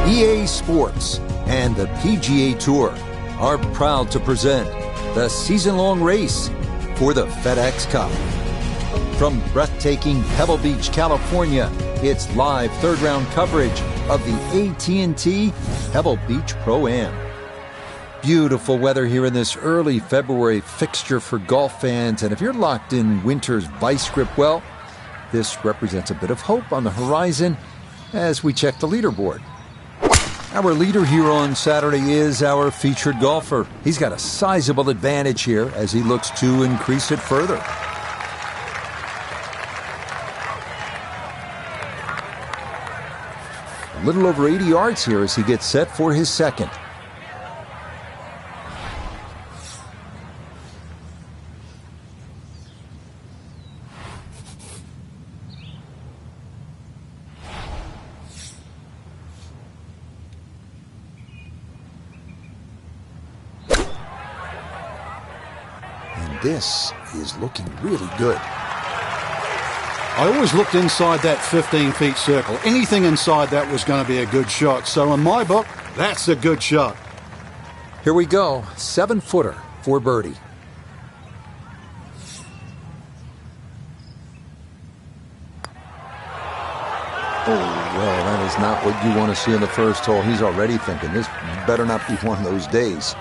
EA Sports and the PGA Tour are proud to present the season-long race for the FedEx Cup. From breathtaking Pebble Beach, California, it's live third-round coverage of the AT&T Pebble Beach Pro-Am. Beautiful weather here in this early February fixture for golf fans, and if you're locked in winter's vice grip, well, this represents a bit of hope on the horizon as we check the leaderboard. Our leader here on Saturday is our featured golfer. He's got a sizable advantage here as he looks to increase it further. A little over 80 yards here as he gets set for his second. This is looking really good. I always looked inside that 15-feet circle. Anything inside that was going to be a good shot. So in my book, that's a good shot. Here we go. 7-footer for birdie. Oh, well, that is not what you want to see in the first hole. He's already thinking this better not be one of those days.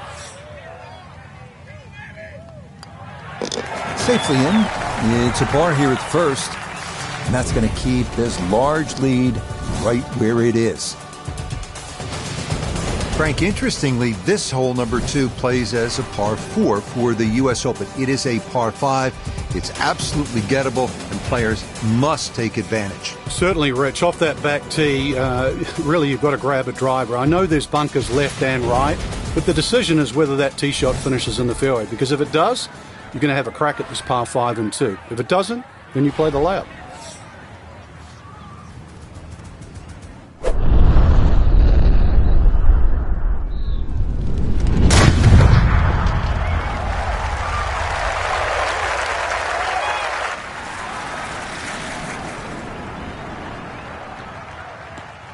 Safely in. It's a par here at first, and that's going to keep this large lead right where it is. Frank, interestingly, this hole number 2 plays as a par 4 for the U.S. Open. It is a par 5. It's absolutely gettable, and players must take advantage. Certainly, Rich. Off that back tee, really you've got to grab a driver. I know there's bunkers left and right, but the decision is whether that tee shot finishes in the fairway, because if it does, you're going to have a crack at this par 5 and 2. If it doesn't, then you play the layup.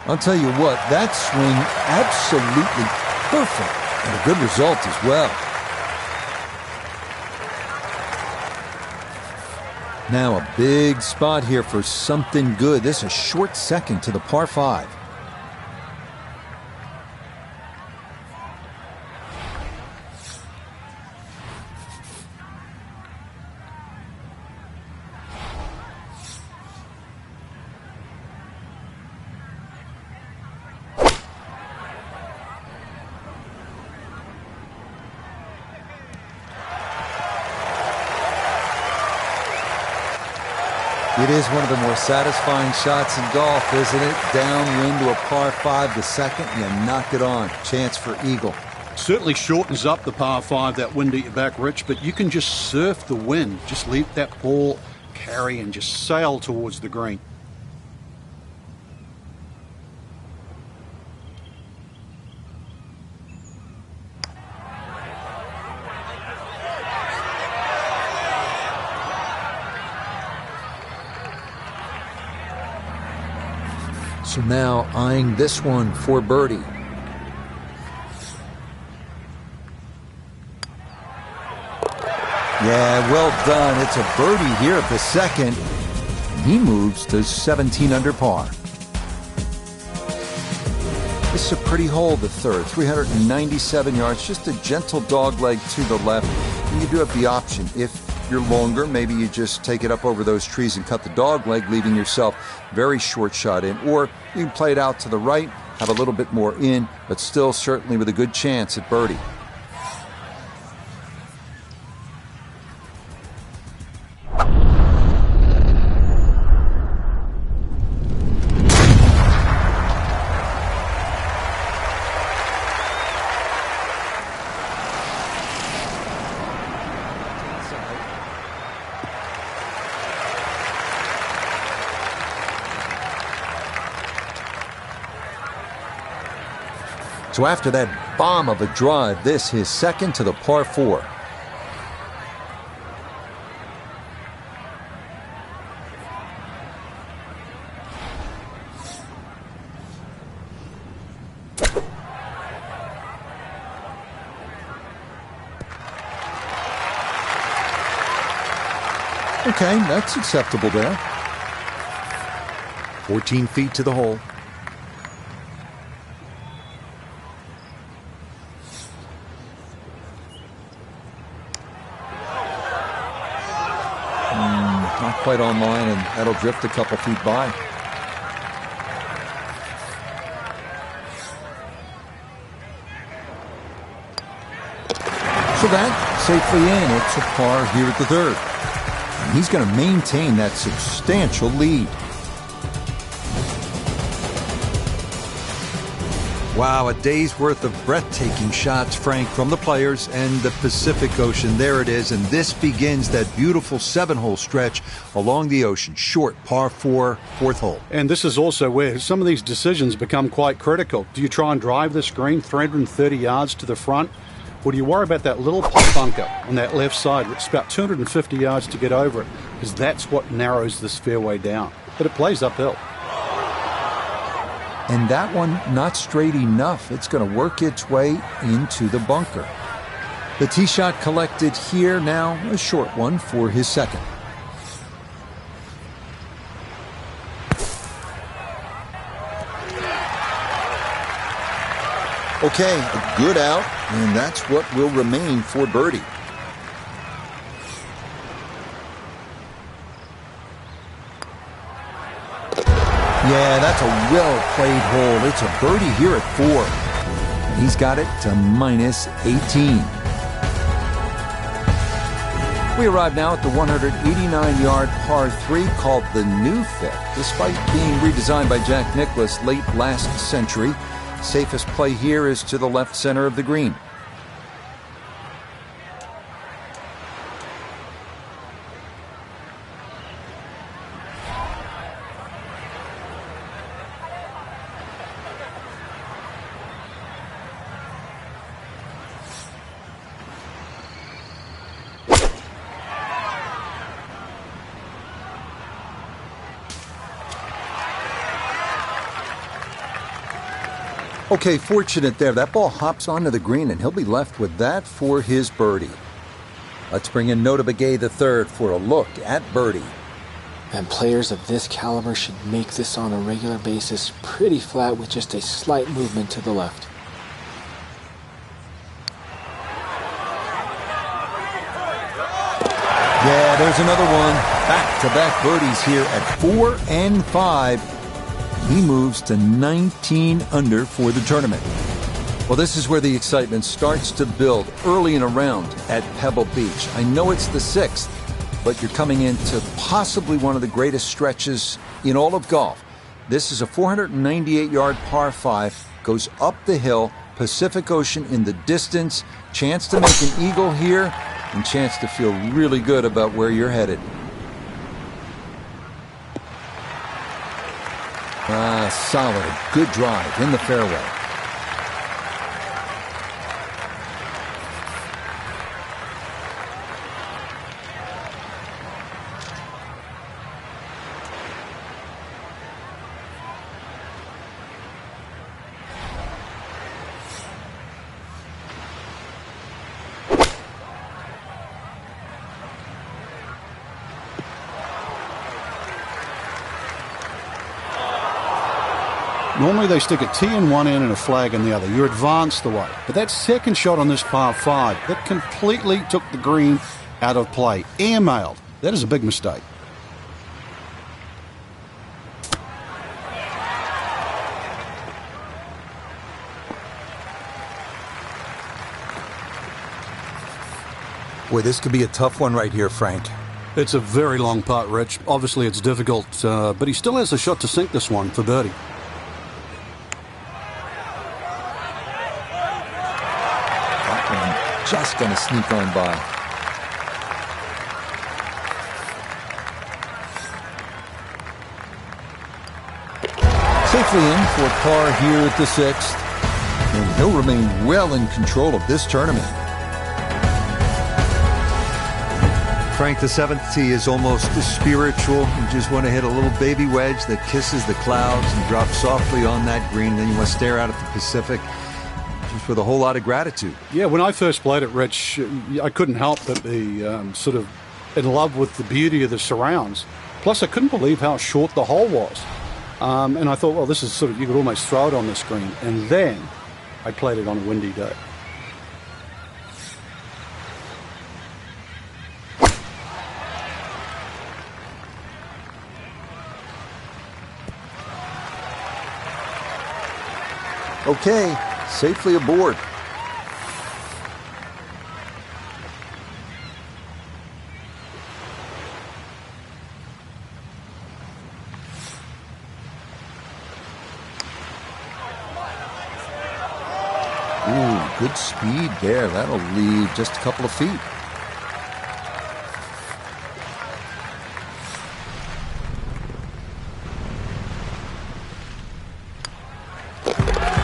I'll tell you what, that swing absolutely perfect, and a good result as well. Now a big spot here for something good. This is a short second to the par 5. It is one of the more satisfying shots in golf, isn't it? Downwind to a par 5, the second, you knock it on. Chance for eagle. Certainly shortens up the par 5, that wind at your back, Rich, but you can just surf the wind. Just let that ball carry and just sail towards the green. So now eyeing this one for birdie. Yeah, well done. It's a birdie here at the second. He moves to 17 under par. This is a pretty hole, the third. 397 yards, just a gentle dog leg to the left. And you do have the option. If you're longer, maybe you just take it up over those trees and cut the dog leg, leaving yourself very short shot in. Or you can play it out to the right, have a little bit more in, but still certainly with a good chance at birdie. So after that bomb of a drive, this his second to the par 4. Okay, that's acceptable there. 14 feet to the hole. Not quite on line, and that'll drift a couple feet by. So that safely in. It's a par here at the third. And he's going to maintain that substantial lead. Wow, a day's worth of breathtaking shots, Frank, from the players and the Pacific Ocean. There it is, and this begins that beautiful 7-hole stretch along the ocean. Short, par 4, fourth hole. And this is also where some of these decisions become quite critical. Do you try and drive this green 330 yards to the front? Or do you worry about that little pop bunker on that left side? It's about 250 yards to get over it, because that's what narrows this fairway down. But it plays uphill. And that one not straight enough. It's going to work its way into the bunker. The tee shot collected here, now a short one for his second. Okay, a good out, and that's what will remain for birdie. Yeah, that's a well-played hole. It's a birdie here at 4. He's got it to minus 18. We arrive now at the 189-yard par 3 called the New Fit. Despite being redesigned by Jack Nicklaus late last century, safest play here is to the left center of the green. Okay, fortunate there. That ball hops onto the green, and he'll be left with that for his birdie. Let's bring in Nota Begay III for a look at birdie. And players of this caliber should make this on a regular basis pretty flat with just a slight movement to the left. Yeah, there's another one. Back-to-back birdies here at 4 and 5. He moves to 19 under for the tournament. Well, this is where the excitement starts to build early in a round at Pebble Beach. I know it's the 6th, but you're coming into possibly one of the greatest stretches in all of golf. This is a 498-yard par 5, goes up the hill, Pacific Ocean in the distance, chance to make an eagle here, and chance to feel really good about where you're headed. Solid, good drive in the fairway. Normally they stick a tee in one end and a flag in the other. You're advanced the way. But that second shot on this par 5, that completely took the green out of play. Airmailed. That is a big mistake. Boy, this could be a tough one right here, Frank. It's a very long putt, Rich. Obviously it's difficult, but he still has a shot to sink this one for birdie. Just going to sneak on by. Safely in for par here at the 6th. And he'll remain well in control of this tournament. Frank, the 7th tee is almost spiritual. You just want to hit a little baby wedge that kisses the clouds and drops softly on that green. Then you want to stare out at the Pacific just with a whole lot of gratitude. Yeah, when I first played it, Rich, I couldn't help but be sort of in love with the beauty of the surrounds. Plus, I couldn't believe how short the hole was. And I thought, well, this is sort of, you could almost throw it on the screen. And then I played it on a windy day. Okay, safely aboard. Ooh, good speed there. That'll leave just a couple of feet.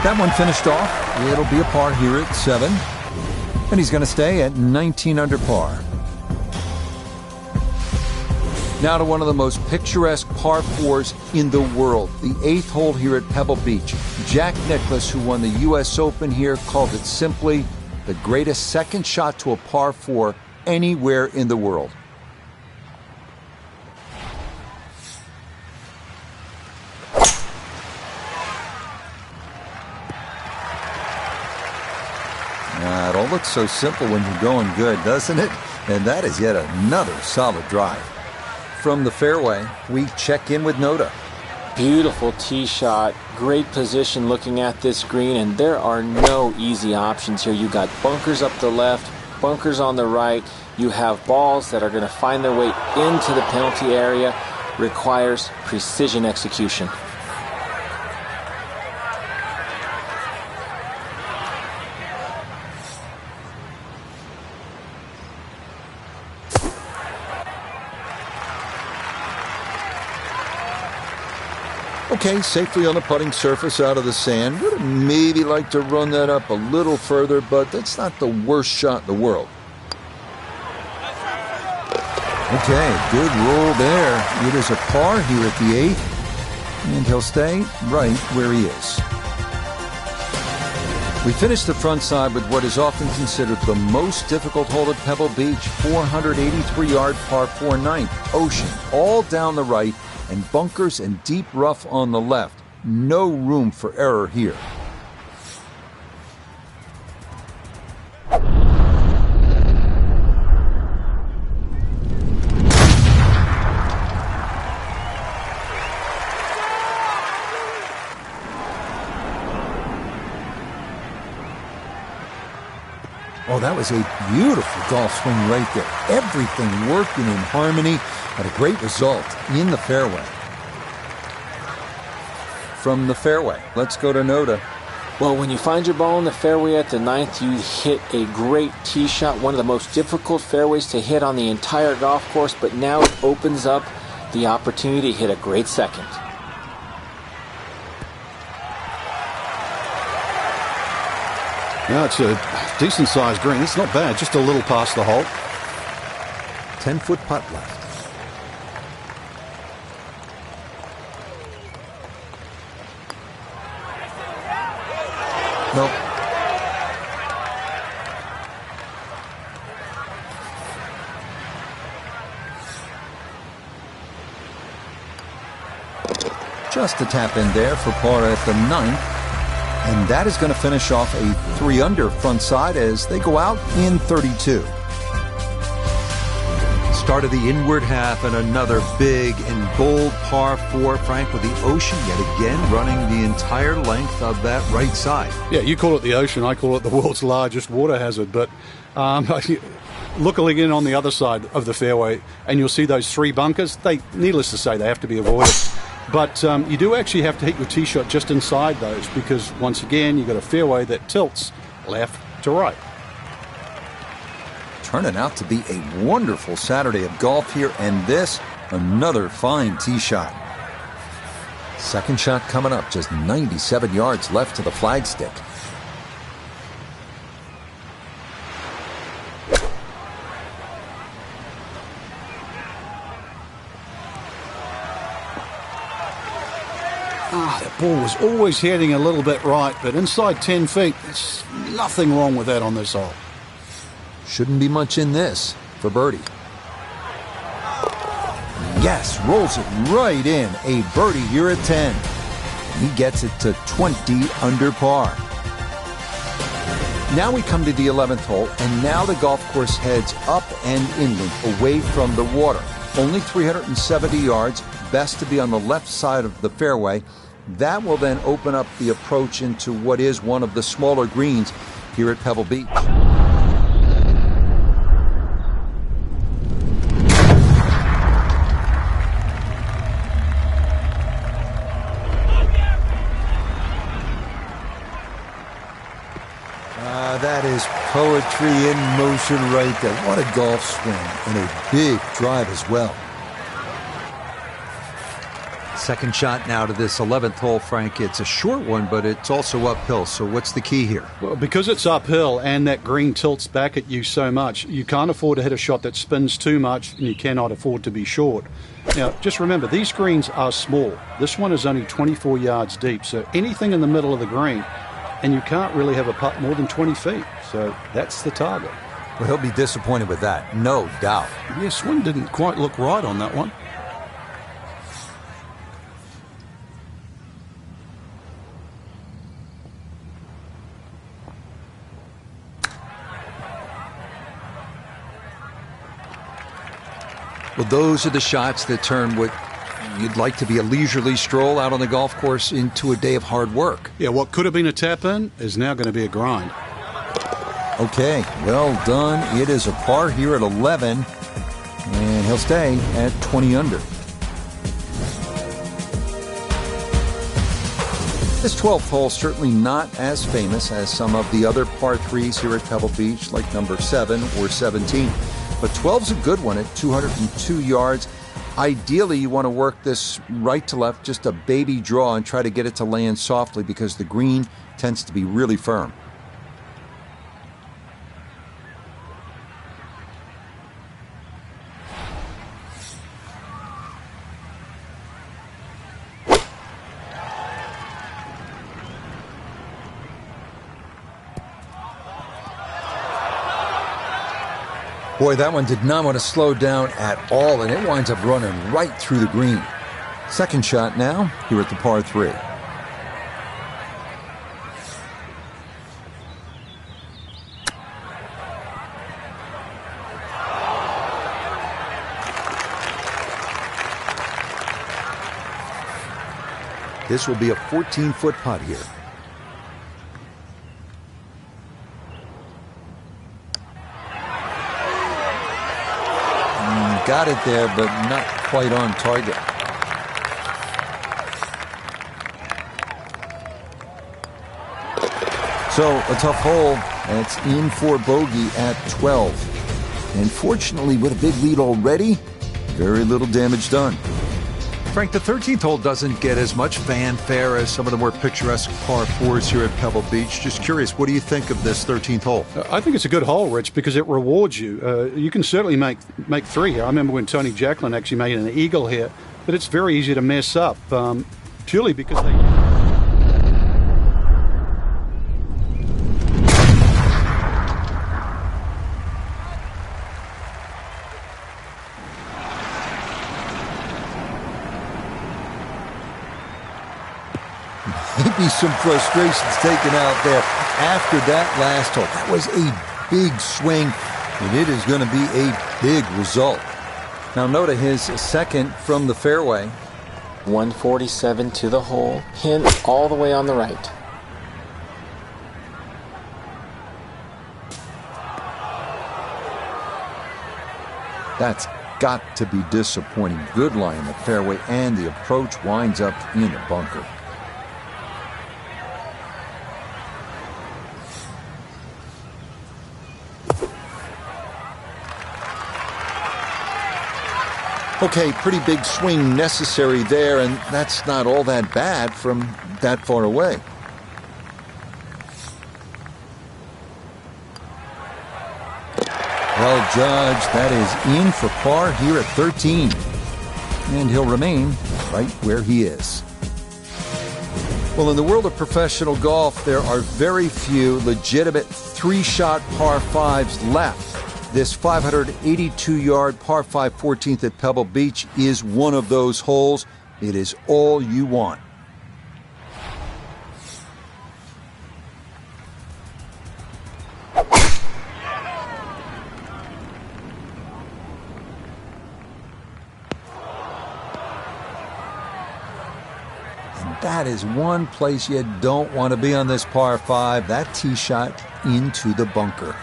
That one finished off. It'll be a par here at 7. And he's going to stay at 19 under par. Now to one of the most picturesque par 4s in the world, the 8th hole here at Pebble Beach. Jack Nicklaus, who won the U.S. Open here, called it simply the greatest second shot to a par 4 anywhere in the world. It all looks so simple when you're going good, doesn't it? And that is yet another solid drive. From the fairway, we check in with Noda. Beautiful tee shot, great position looking at this green, and there are no easy options here. You got bunkers up the left, bunkers on the right. You have balls that are going to find their way into the penalty area. Requires precision execution. Okay, safely on the putting surface out of the sand. Would have maybe like to run that up a little further, but that's not the worst shot in the world. Okay, good roll there. It is a par here at the 8th, and he'll stay right where he is. We finished the front side with what is often considered the most difficult hole at Pebble Beach, 483-yard par 4 9th, ocean, all down the right, and bunkers and deep rough on the left. No room for error here. Oh, that was a beautiful golf swing right there. Everything working in harmony. Had a great result in the fairway. From the fairway, let's go to Noda. Well, when you find your ball in the fairway at the 9th, you hit a great tee shot, one of the most difficult fairways to hit on the entire golf course, but now it opens up the opportunity to hit a great second. Now it's a decent-sized green. It's not bad, just a little past the hole. 10-foot putt left. Nope. Just a tap in there for par at the 9th. And that is going to finish off a 3-under front side as they go out in 32. Start of the inward half and another big and bold par 4, Frank, with the ocean yet again running the entire length of that right side. Yeah, you call it the ocean, I call it the world's largest water hazard, but look again on the other side of the fairway and you'll see those 3 bunkers. Needless to say, they have to be avoided. But you do actually have to hit your tee shot just inside those because, once again, you've got a fairway that tilts left to right. Turning out to be a wonderful Saturday of golf here, and this, another fine tee shot. Second shot coming up, just 97 yards left to the flagstick. That ball was always heading a little bit right, but inside 10 feet, there's nothing wrong with that on this hole. Shouldn't be much in this for birdie. Yes, rolls it right in. A birdie here at 10. He gets it to 20 under par. Now we come to the 11th hole, and now the golf course heads up and inland, away from the water. Only 370 yards, best to be on the left side of the fairway. That will then open up the approach into what is one of the smaller greens here at Pebble Beach. That is poetry in motion right there. What a golf swing, and a big drive as well. Second shot now to this 11th hole, Frank. It's a short one, but it's also uphill. So what's the key here? Well, because it's uphill and that green tilts back at you so much, you can't afford to hit a shot that spins too much, and you cannot afford to be short. Now, just remember, these greens are small. This one is only 24 yards deep, so anything in the middle of the green, and you can't really have a putt more than 20 feet. So that's the target. Well, he'll be disappointed with that, no doubt. Yeah, swing didn't quite look right on that one. Well, those are the shots that turn what you'd like to be a leisurely stroll out on the golf course into a day of hard work. Yeah, what could have been a tap-in is now going to be a grind. Okay, well done. It is a par here at 11, and he'll stay at 20 under. This 12th hole certainly not as famous as some of the other par 3s here at Pebble Beach, like number 7 or 17. But 12's a good one at 202 yards. Ideally, you want to work this right to left, just a baby draw, and try to get it to land softly because the green tends to be really firm. Boy, that one did not want to slow down at all, and it winds up running right through the green. Second shot now, here at the par 3. This will be a 14-foot putt here. Got it there, but not quite on target. So a tough hole, and it's in for bogey at 12. And fortunately, with a big lead already, very little damage done. Frank, the 13th hole doesn't get as much fanfare as some of the more picturesque par 4s here at Pebble Beach. Just curious, what do you think of this 13th hole? I think it's a good hole, Rich, because it rewards you. You can certainly make 3 here. I remember when Tony Jacklin actually made an eagle here, but it's very easy to mess up, purely because they... Maybe some frustrations taken out there after that last hole. That was a big swing, and it is going to be a big result. Now note his second from the fairway. 147 to the hole, pin all the way on the right. That's got to be disappointing. Good lie in the fairway, and the approach winds up in a bunker. Okay, pretty big swing necessary there, and that's not all that bad from that far away. Well judged, that is in for par here at 13. And he'll remain right where he is. Well, in the world of professional golf, there are very few legitimate 3-shot par 5s left. This 582-yard par 5 14th at Pebble Beach is one of those holes. It is all you want. That is one place you don't want to be on this par 5. That tee shot into the bunker.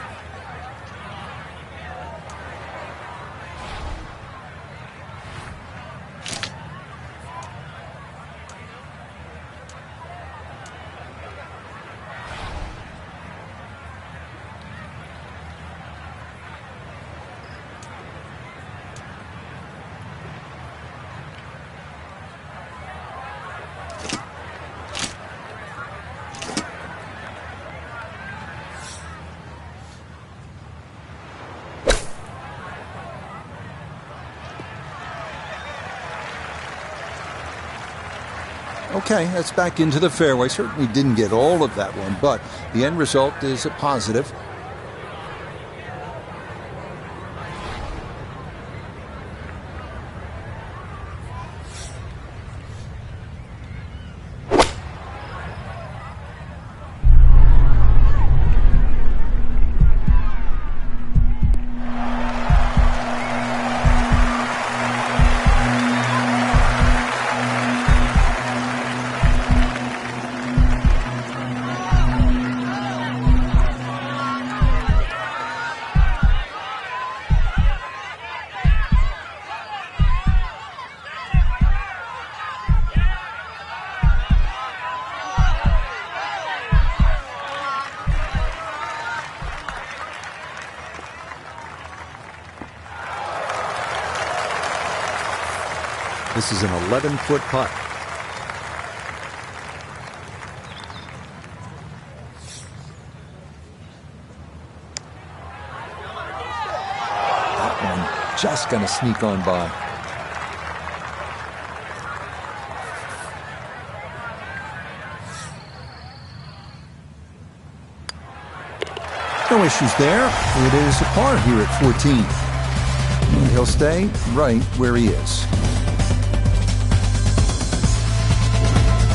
Okay, that's back into the fairway. Certainly didn't get all of that one, but the end result is a positive. This is an 11-foot putt. That one just going to sneak on by. No issues there. It is a par here at 14. And he'll stay right where he is.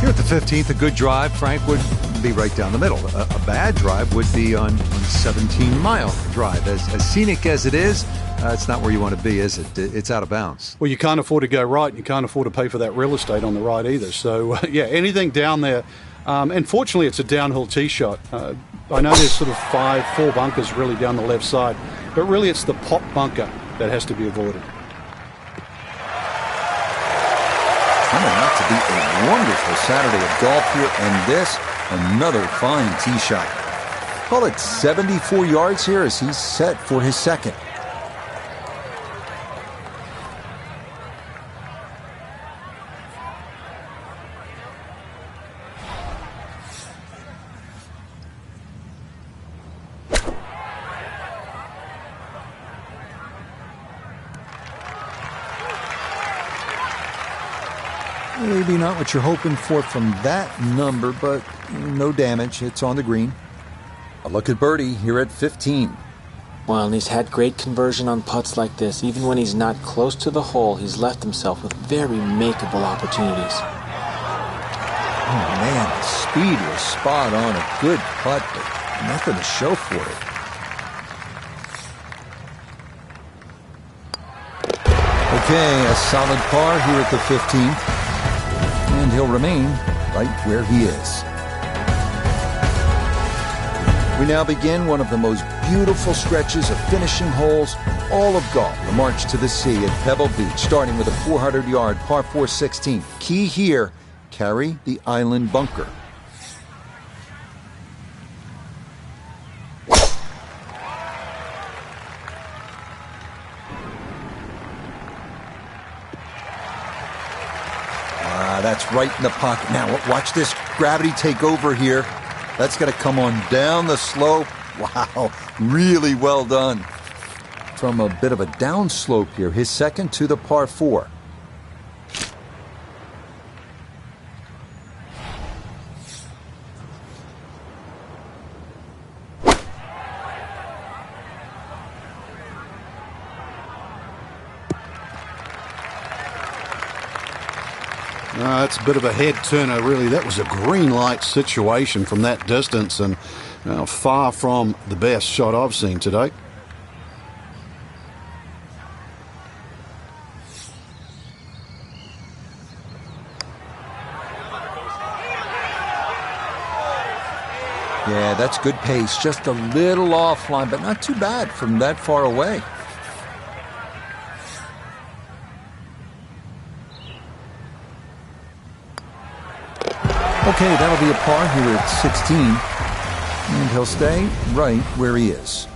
Here at the 15th, a good drive, Frank, would be right down the middle. A bad drive would be on 17-mile drive. As scenic as it is, it's not where you want to be, is it? It's out of bounds. Well, you can't afford to go right, and you can't afford to pay for that real estate on the right either. So, yeah, anything down there. And fortunately, it's a downhill tee shot. I know there's sort of four bunkers really down the left side, but really it's the pop bunker that has to be avoided. Coming out to be a wonderful Saturday of golf here, and this, another fine tee shot. Call it 74 yards here as he's set for his second. Maybe not what you're hoping for from that number, but no damage. It's on the green. A look at birdie here at 15. Well, and he's had great conversion on putts like this. Even when he's not close to the hole, he's left himself with very makeable opportunities. Oh, man, the speed was spot on. A good putt, but nothing to show for it. Okay, a solid par here at the 15th. And he'll remain right where he is. We now begin one of the most beautiful stretches of finishing holes all of golf. The march to the sea at Pebble Beach, starting with a 400-yard par 4 16. Key here, carry the island bunker. That's right in the pocket. Now, watch this gravity take over here. That's going to come on down the slope. Wow, really well done. From a bit of a downslope here, his second to the par 4. That's a bit of a head turner, really. That was a green light situation from that distance, and far from the best shot I've seen today. Yeah, that's good pace. Just a little offline, but not too bad from that far away. Okay, that'll be a par here at 16. And he'll stay right where he is.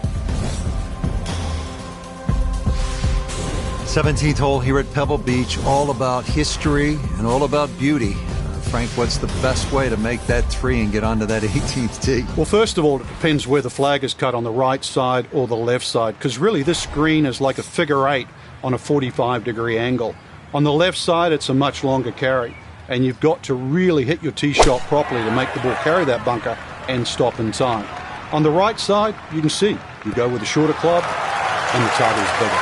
17th hole here at Pebble Beach, all about history and all about beauty. Frank, what's the best way to make that 3 and get onto that 18th tee? Well, first of all, it depends where the flag is cut, on the right side or the left side, because really this green is like a figure 8 on a 45-degree angle. On the left side, it's a much longer carry, and you've got to really hit your tee shot properly to make the ball carry that bunker and stop in time. On the right side, you can see, you go with a shorter club and the target is bigger.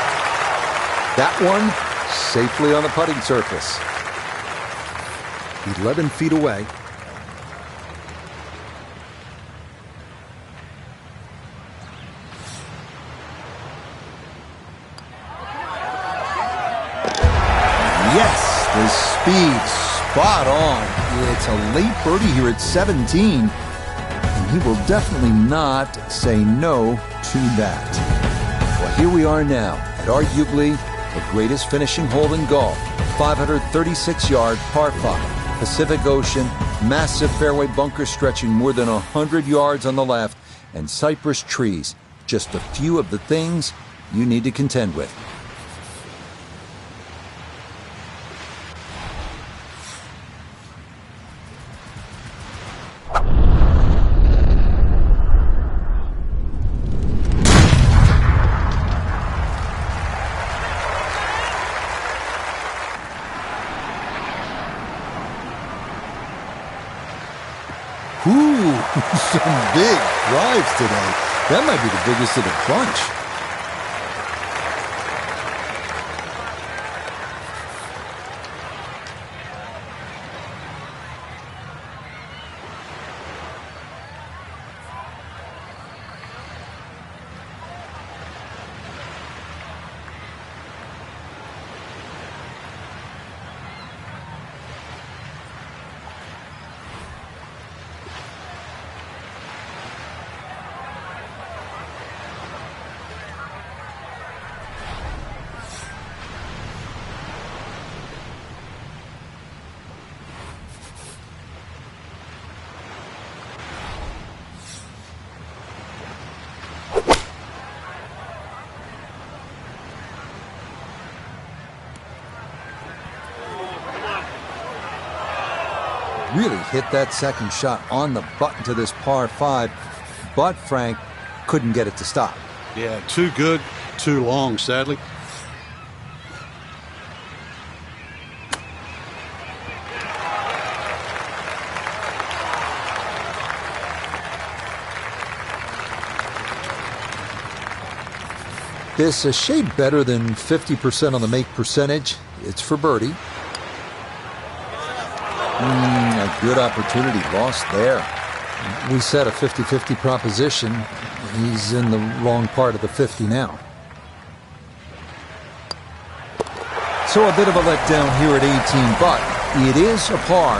That one safely on the putting surface. 11 feet away. Yes, the speed spot on. It's a late birdie here at 17, and he will definitely not say no to that. Well, here we are now at arguably the greatest finishing hole in golf. 536-yard par 5. Pacific Ocean, massive fairway bunker stretching more than 100 yards on the left, and cypress trees, just a few of the things you need to contend with. Ooh, some big drives today. That might be the biggest of the bunch. Really hit that second shot on the button to this par 5, but Frank couldn't get it to stop. Yeah, too good, too long, sadly. This a shade better than 50% on the make percentage. It's for birdie. A good opportunity lost there. We set a 50-50 proposition. He's in the wrong part of the 50 now. So a bit of a letdown here at 18, but it is a par.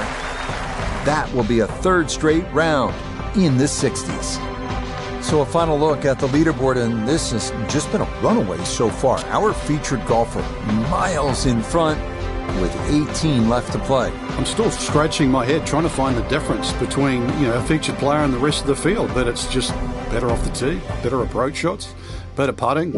That will be a third straight round in the 60s. So a final look at the leaderboard, and this has just been a runaway so far. Our featured golfer miles in front with 18 left to play. I'm still scratching my head trying to find the difference between, a featured player and the rest of the field, but it's just better off the tee, better approach shots, better putting.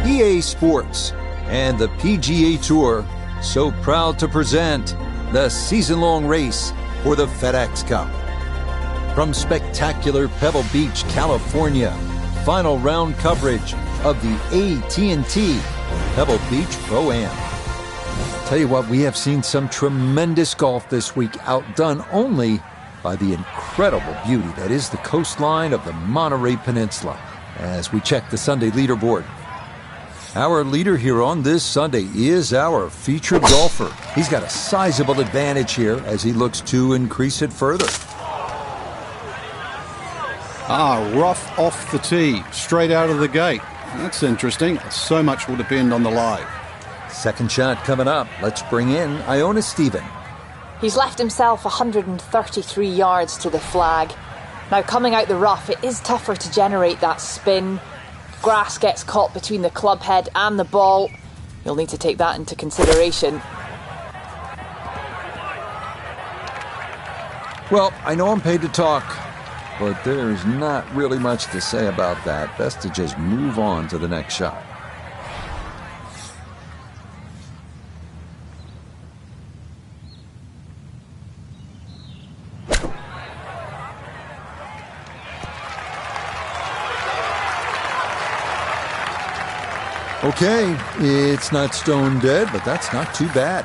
EA Sports and the PGA Tour so proud to present the season-long race for the FedEx Cup. From spectacular Pebble Beach, California, final round coverage of the AT&T Pebble Beach Pro-Am. Tell you what, we have seen some tremendous golf this week, outdone only by the incredible beauty that is the coastline of the Monterey Peninsula. As we check the Sunday leaderboard, our leader here on this Sunday is our featured golfer. He's got a sizable advantage here as he looks to increase it further. Rough off the tee, straight out of the gate. That's interesting. So much will depend on the lie. Second shot coming up. Let's bring in Iona Stephen. He's left himself 133 yards to the flag. Now, coming out the rough, it is tougher to generate that spin. Grass gets caught between the club head and the ball. You'll need to take that into consideration. Well, I know I'm paid to talk, but there's not really much to say about that. Best to just move on to the next shot. Okay, it's not stone dead, but that's not too bad.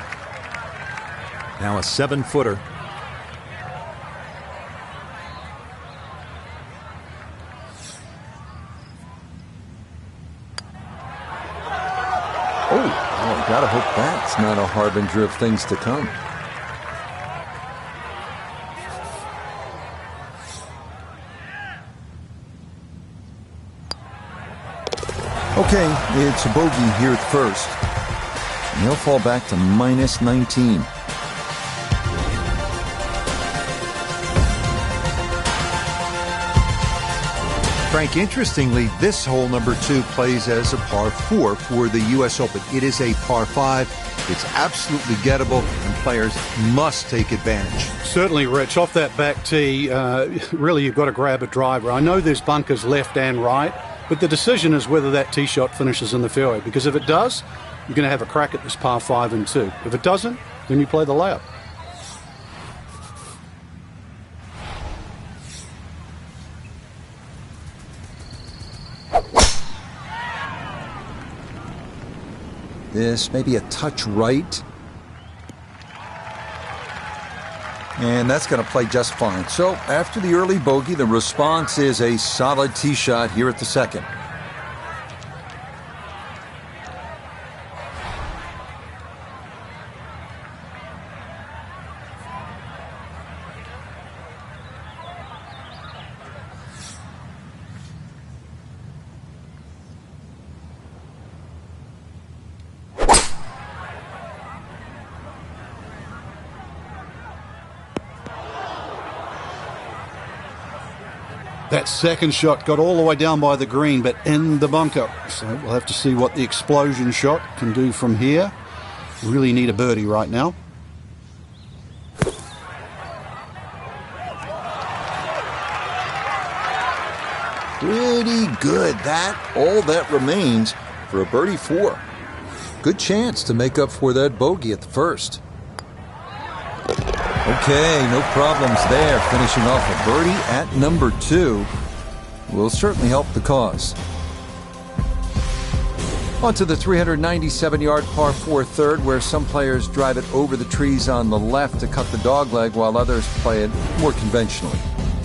Now a 7-footer. Oh, gotta hope that's not a harbinger of things to come. Okay, it's a bogey here at first. And he'll fall back to minus 19. Frank, interestingly, this hole number 2 plays as a par 4 for the U.S. Open. It is a par 5. It's absolutely gettable, and players must take advantage. Certainly, Rich. Off that back tee, really you've got to grab a driver. I know there's bunkers left and right, but the decision is whether that tee shot finishes in the fairway, because if it does, you're going to have a crack at this par 5 and 2. If it doesn't, then you play the layup. This may be a touch right. And that's going to play just fine. So after the early bogey, the response is a solid tee shot here at the second. That second shot got all the way down by the green, but in the bunker. So we'll have to see what the explosion shot can do from here. Really need a birdie right now. Pretty good. All that remains for a birdie 4. Good chance to make up for that bogey at the first. Okay, no problems there. Finishing off a birdie at number 2 will certainly help the cause. On to the 397-yard par 4 third, where some players drive it over the trees on the left to cut the dogleg, while others play it more conventionally.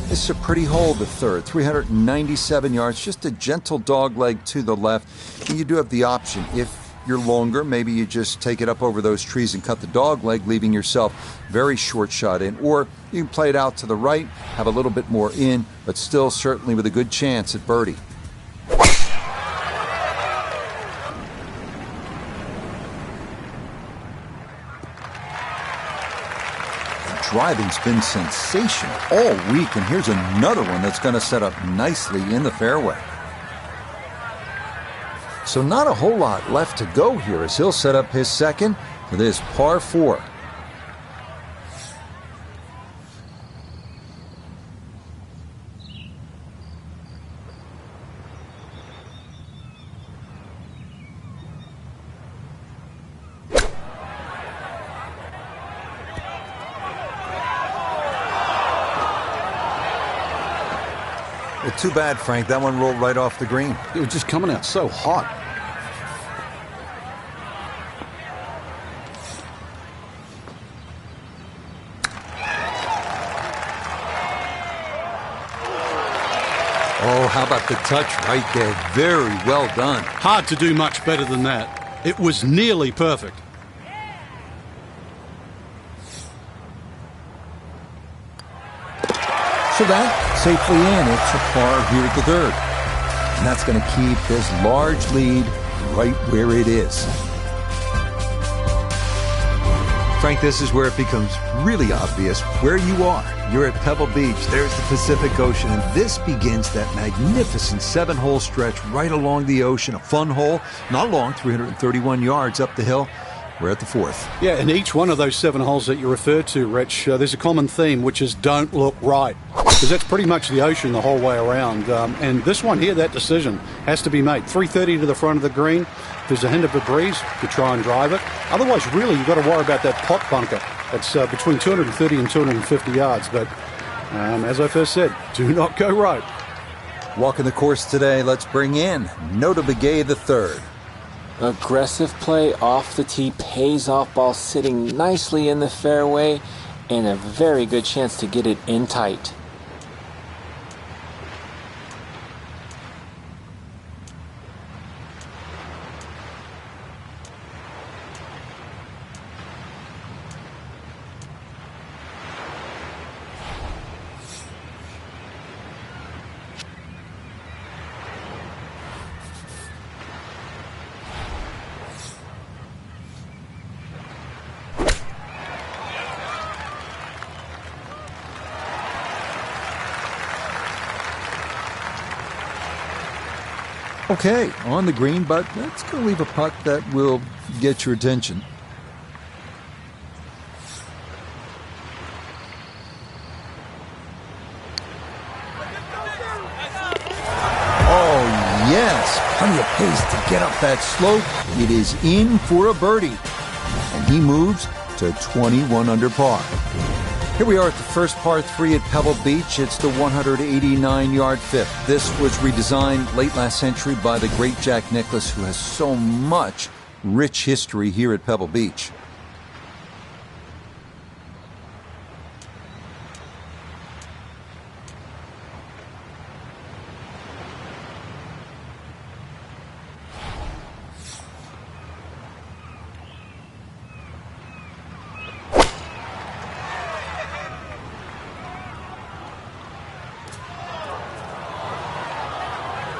This is a pretty hole, the third. 397 yards, just a gentle dogleg to the left. And you do have the option. If you're longer, maybe you just take it up over those trees and cut the dogleg, leaving yourself very short shot in. Or you can play it out to the right, have a little bit more in, but still certainly with a good chance at birdie. Driving's been sensational all week, and here's another one that's going to set up nicely in the fairway. So not a whole lot left to go here as he'll set up his second for this par 4. Too bad, Frank. That one rolled right off the green. It was just coming out so hot. Oh, how about the touch right there? Very well done. Hard to do much better than that. It was nearly perfect. So that safely in. It's a par here at the third. And that's going to keep this large lead right where it is. Frank, this is where it becomes really obvious where you are. You're at Pebble Beach. There's the Pacific Ocean. And this begins that magnificent 7-hole stretch right along the ocean. A fun hole, not long, 331 yards up the hill. We're at the fourth. Yeah, and each one of those 7 holes that you referred to, Rich, there's a common theme, which is don't look right. Because that's pretty much the ocean the whole way around. And this one here, that decision has to be made. 330 to the front of the green. If there's a hint of a breeze, you try and drive it. Otherwise, really, you've got to worry about that pot bunker. It's between 230 and 250 yards. But as I first said, do not go right. Walking the course today, let's bring in Nota Begay the third. Aggressive play off the tee pays off, ball sitting nicely in the fairway, and a very good chance to get it in tight. Okay, on the green, but that's going to leave a putt that will get your attention. Oh, yes, plenty of pace to get up that slope. It is in for a birdie, and he moves to 21 under par. Here we are at the first par 3 at Pebble Beach. It's the 189-yard fifth. This was redesigned late last century by the great Jack Nicklaus, who has so much rich history here at Pebble Beach.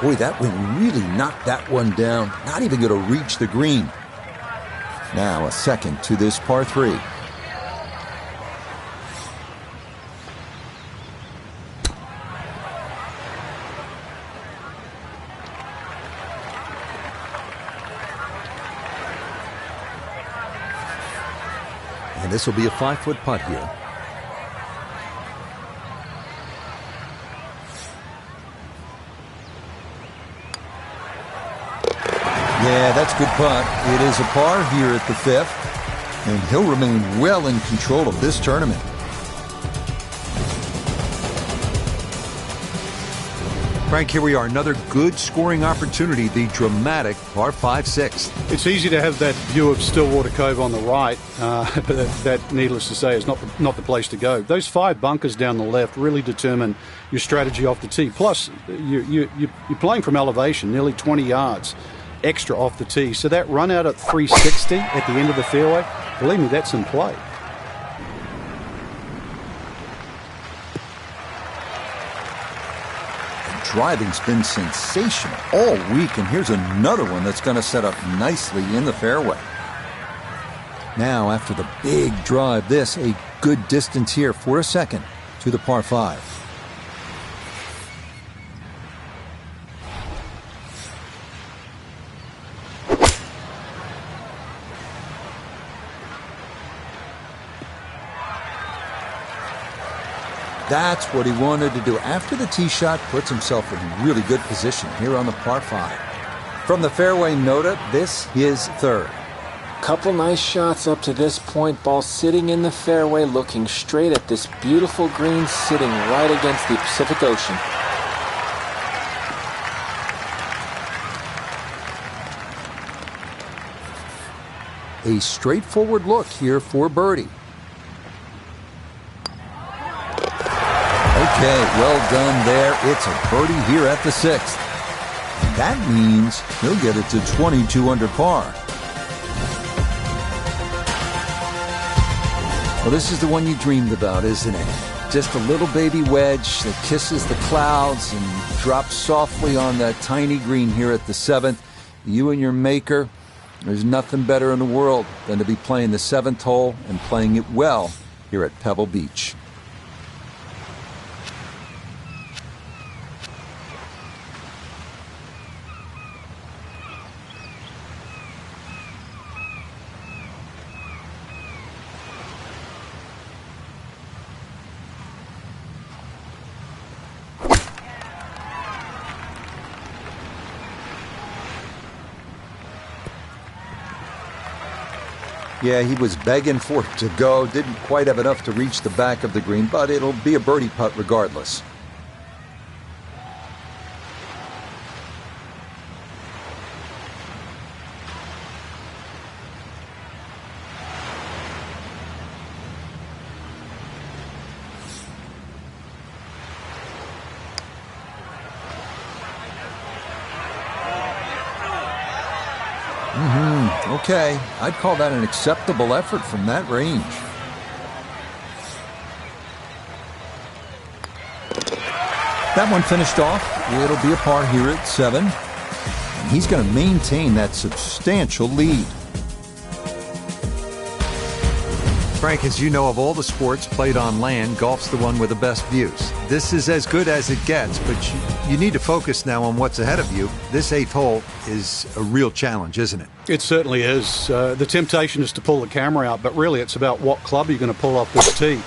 Boy, that wind really knocked that one down. Not even going to reach the green. Now a second to this par 3. And this will be a 5-foot putt here. Yeah, that's a good putt. It is a par here at the fifth, and he'll remain well in control of this tournament. Frank, here we are, another good scoring opportunity, the dramatic par 5-6. It's easy to have that view of Stillwater Cove on the right, but that, needless to say, is not the place to go. Those 5 bunkers down the left really determine your strategy off the tee. Plus, you're playing from elevation, nearly 20 yards extra off the tee. So that run out at 360 at the end of the fairway, believe me, that's in play. The driving's been sensational all week, and here's another one that's going to set up nicely in the fairway. Now, after the big drive, this a good distance here for a second to the par 5. That's what he wanted to do. After the tee shot, puts himself in really good position here on the par 5. From the fairway, Nota, this is third. Couple nice shots up to this point. Ball sitting in the fairway, looking straight at this beautiful green, sitting right against the Pacific Ocean. A straightforward look here for birdie. Okay, well done there. It's a birdie here at the 6th. That means he'll get it to 22 under par. Well, this is the one you dreamed about, isn't it? Just a little baby wedge that kisses the clouds and drops softly on that tiny green here at the 7th. You and your maker, there's nothing better in the world than to be playing the 7th hole and playing it well here at Pebble Beach. Yeah, he was begging for it to go. Didn't quite have enough to reach the back of the green, but it'll be a birdie putt regardless. Okay, I'd call that an acceptable effort from that range. That one finished off. It'll be a par here at 7. And he's going to maintain that substantial lead. Frank, as you know, of all the sports played on land, golf's the one with the best views. This is as good as it gets, but you need to focus now on what's ahead of you. This 8th hole is a real challenge, isn't it? It certainly is. The temptation is to pull the camera out, but really it's about what club you're going to pull off this tee.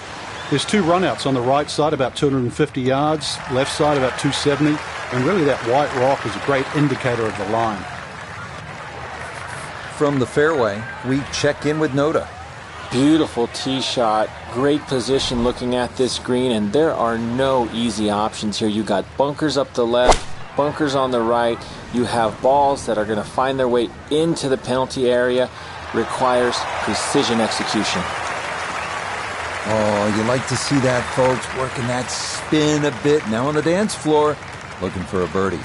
There's 2 runouts on the right side, about 250 yards, left side about 270, and really that white rock is a great indicator of the line. From the fairway, we check in with Noda. Beautiful tee shot, great position looking at this green, and there are no easy options here. You got bunkers up the left, bunkers on the right. You have balls that are going to find their way into the penalty area. Requires precision execution. Oh, you like to see that, folks, working that spin a bit. Now on the dance floor, looking for a birdie.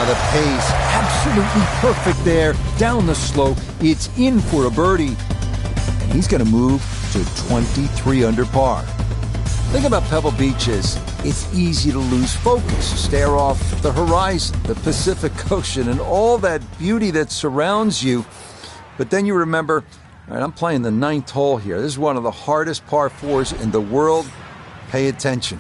The pace, absolutely perfect there. Down the slope, it's in for a birdie. And he's going to move to 23 under par. Think about Pebble Beach as it's easy to lose focus, stare off the horizon, the Pacific Ocean, and all that beauty that surrounds you. But then you remember, all right, I'm playing the 9th hole here. This is one of the hardest par 4s in the world. Pay attention.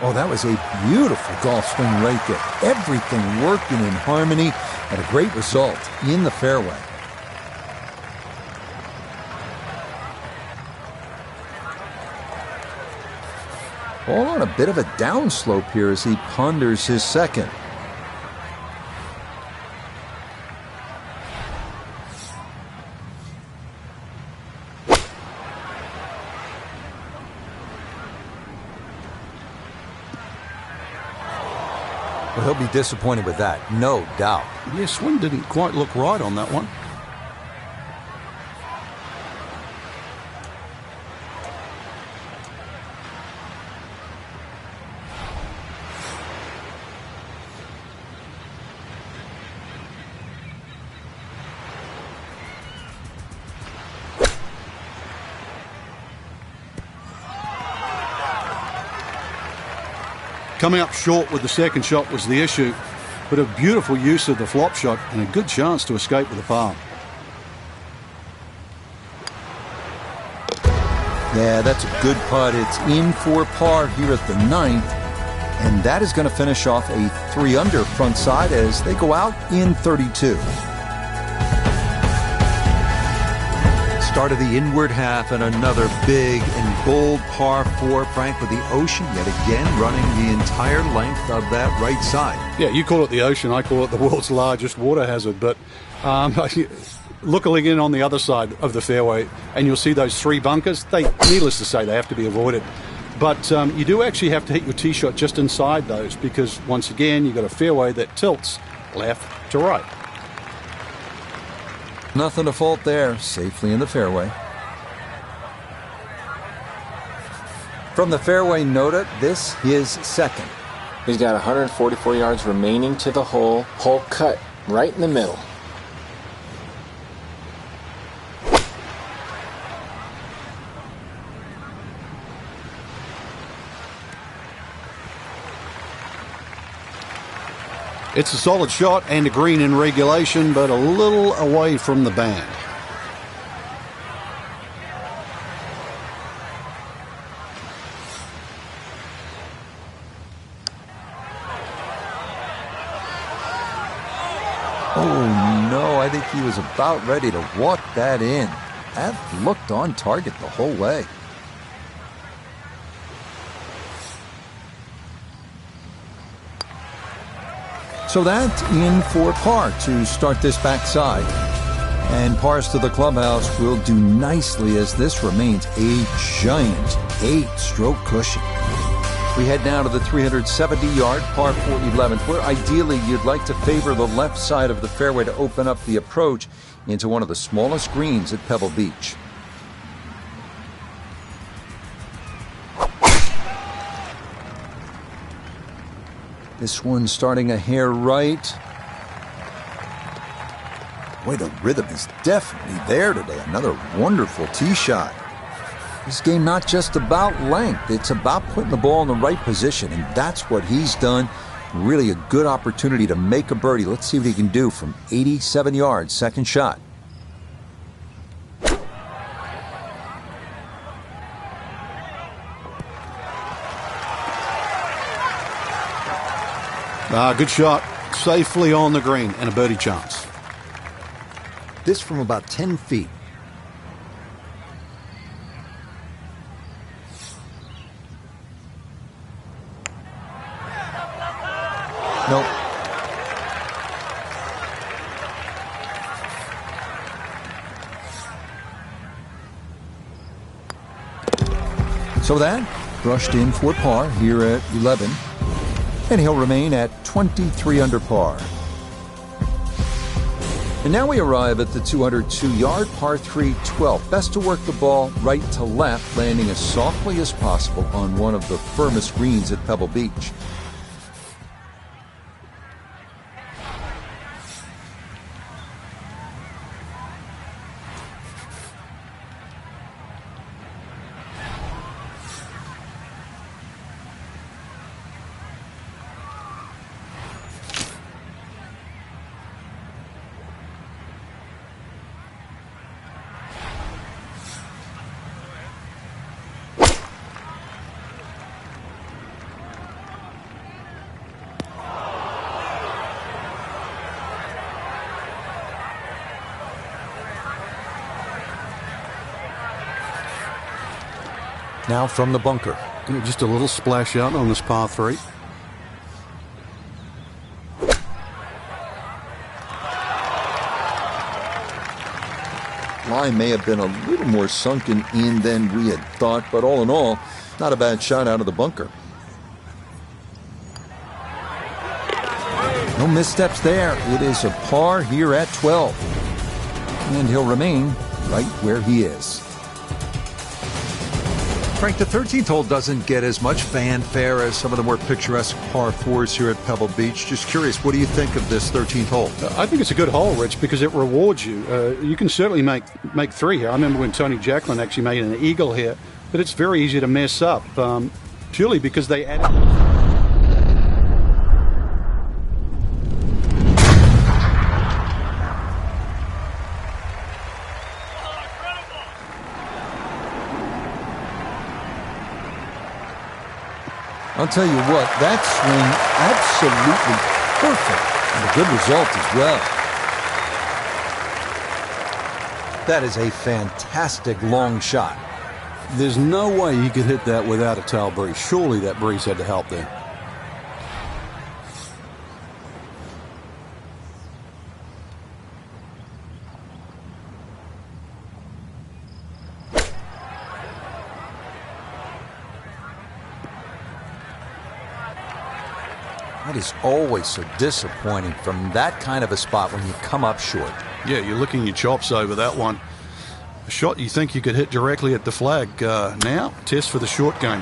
Oh, that was a beautiful golf swing right there. Everything working in harmony and a great result in the fairway. All on a bit of a downslope here as he ponders his 2nd. Well, he'll be disappointed with that, no doubt. Yeah, swing didn't quite look right on that one. Coming up short with the 2nd shot was the issue, but a beautiful use of the flop shot and a good chance to escape with a par. Yeah, that's a good putt. It's in for par here at the 9th, and that is going to finish off a 3 under front side as they go out in 32. start of the inward half, and another big and bold par 4, Frank, with the ocean yet again running the entire length of that right side. Yeah, you call it the ocean, I call it the world's largest water hazard, but look again on the other side of the fairway and you'll see those 3 bunkers. Needless to say, they have to be avoided. But you do actually have to hit your tee shot just inside those, because once again, you've got a fairway that tilts left to right. Nothing to fault there, safely in the fairway. From the fairway nota, this is second. He's got 144 yards remaining to the hole. Hole cut right in the middle. It's a solid shot and a green in regulation, but a little away from the band. Oh no, I think he was about ready to walk that in. That looked on target the whole way. So that in for par to start this backside. And pars to the clubhouse will do nicely as this remains a giant 8-stroke cushion. We head now to the 370-yard par 4 11th, where ideally you'd like to favor the left side of the fairway to open up the approach into one of the smallest greens at Pebble Beach. This one starting a hair right. Boy, the rhythm is definitely there today. Another wonderful tee shot. This game not just about length, it's about putting the ball in the right position, and that's what he's done. Really a good opportunity to make a birdie. Let's see what he can do from 87 yards, second shot. Good shot, safely on the green, and a birdie chance. This from about 10 feet. Nope. So that brushed in for par here at 11. And he'll remain at 23 under par. And now we arrive at the 202-yard par 3 12th. Best to work the ball right to left, landing as softly as possible on one of the firmest greens at Pebble Beach. Now from the bunker. Just a little splash out on this par 3. Line may have been a little more sunken in than we had thought, but all in all, not a bad shot out of the bunker. No missteps there. It is a par here at 12. And he'll remain right where he is. Frank, the 13th hole doesn't get as much fanfare as some of the more picturesque par 4s here at Pebble Beach. Just curious, what do you think of this 13th hole? I think it's a good hole, Rich, because it rewards you. You can certainly make 3 here. I remember when Tony Jacklin actually made an eagle here, but it's very easy to mess up, purely because they added... I'll tell you what, that swing absolutely perfect and a good result as well. That is a fantastic long shot. There's no way he could hit that without a tail breeze. Surely that breeze had to help there. That is always so disappointing from that kind of a spot when you come up short. Yeah, you're licking your chops over that one. A shot you think you could hit directly at the flag. Now, test for the short game.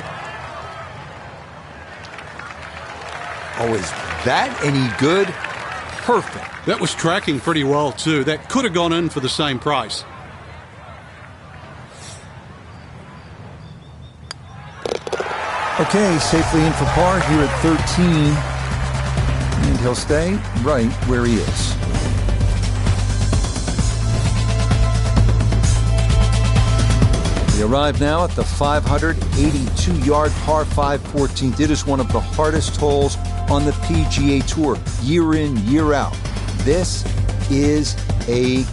Oh, is that any good? Perfect. That was tracking pretty well, too. That could have gone in for the same price. Okay, safely in for par here at 13. And he'll stay right where he is. We arrive now at the 582-yard par 5 14th. It is one of the hardest holes on the PGA Tour, year in, year out. This is a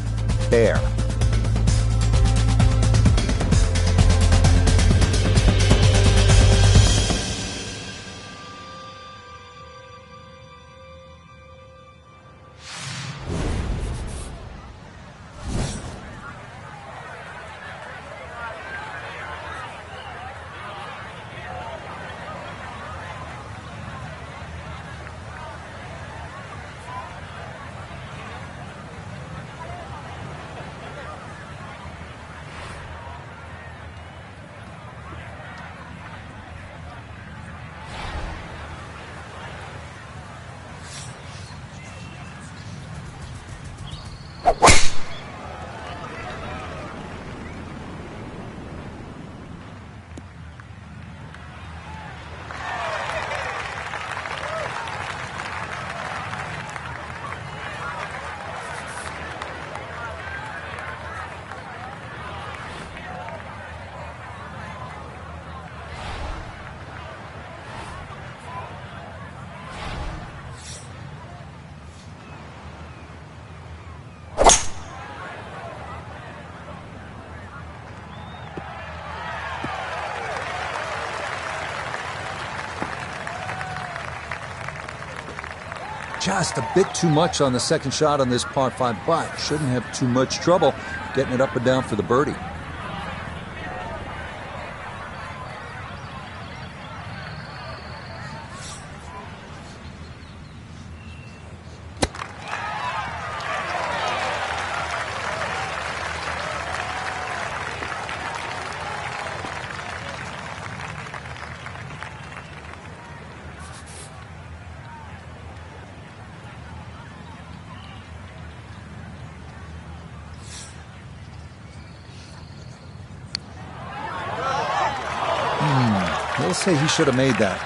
bear. Just a bit too much on the second shot on this par 5, but shouldn't have too much trouble getting it up and down for the birdie. He'll say he should have made that.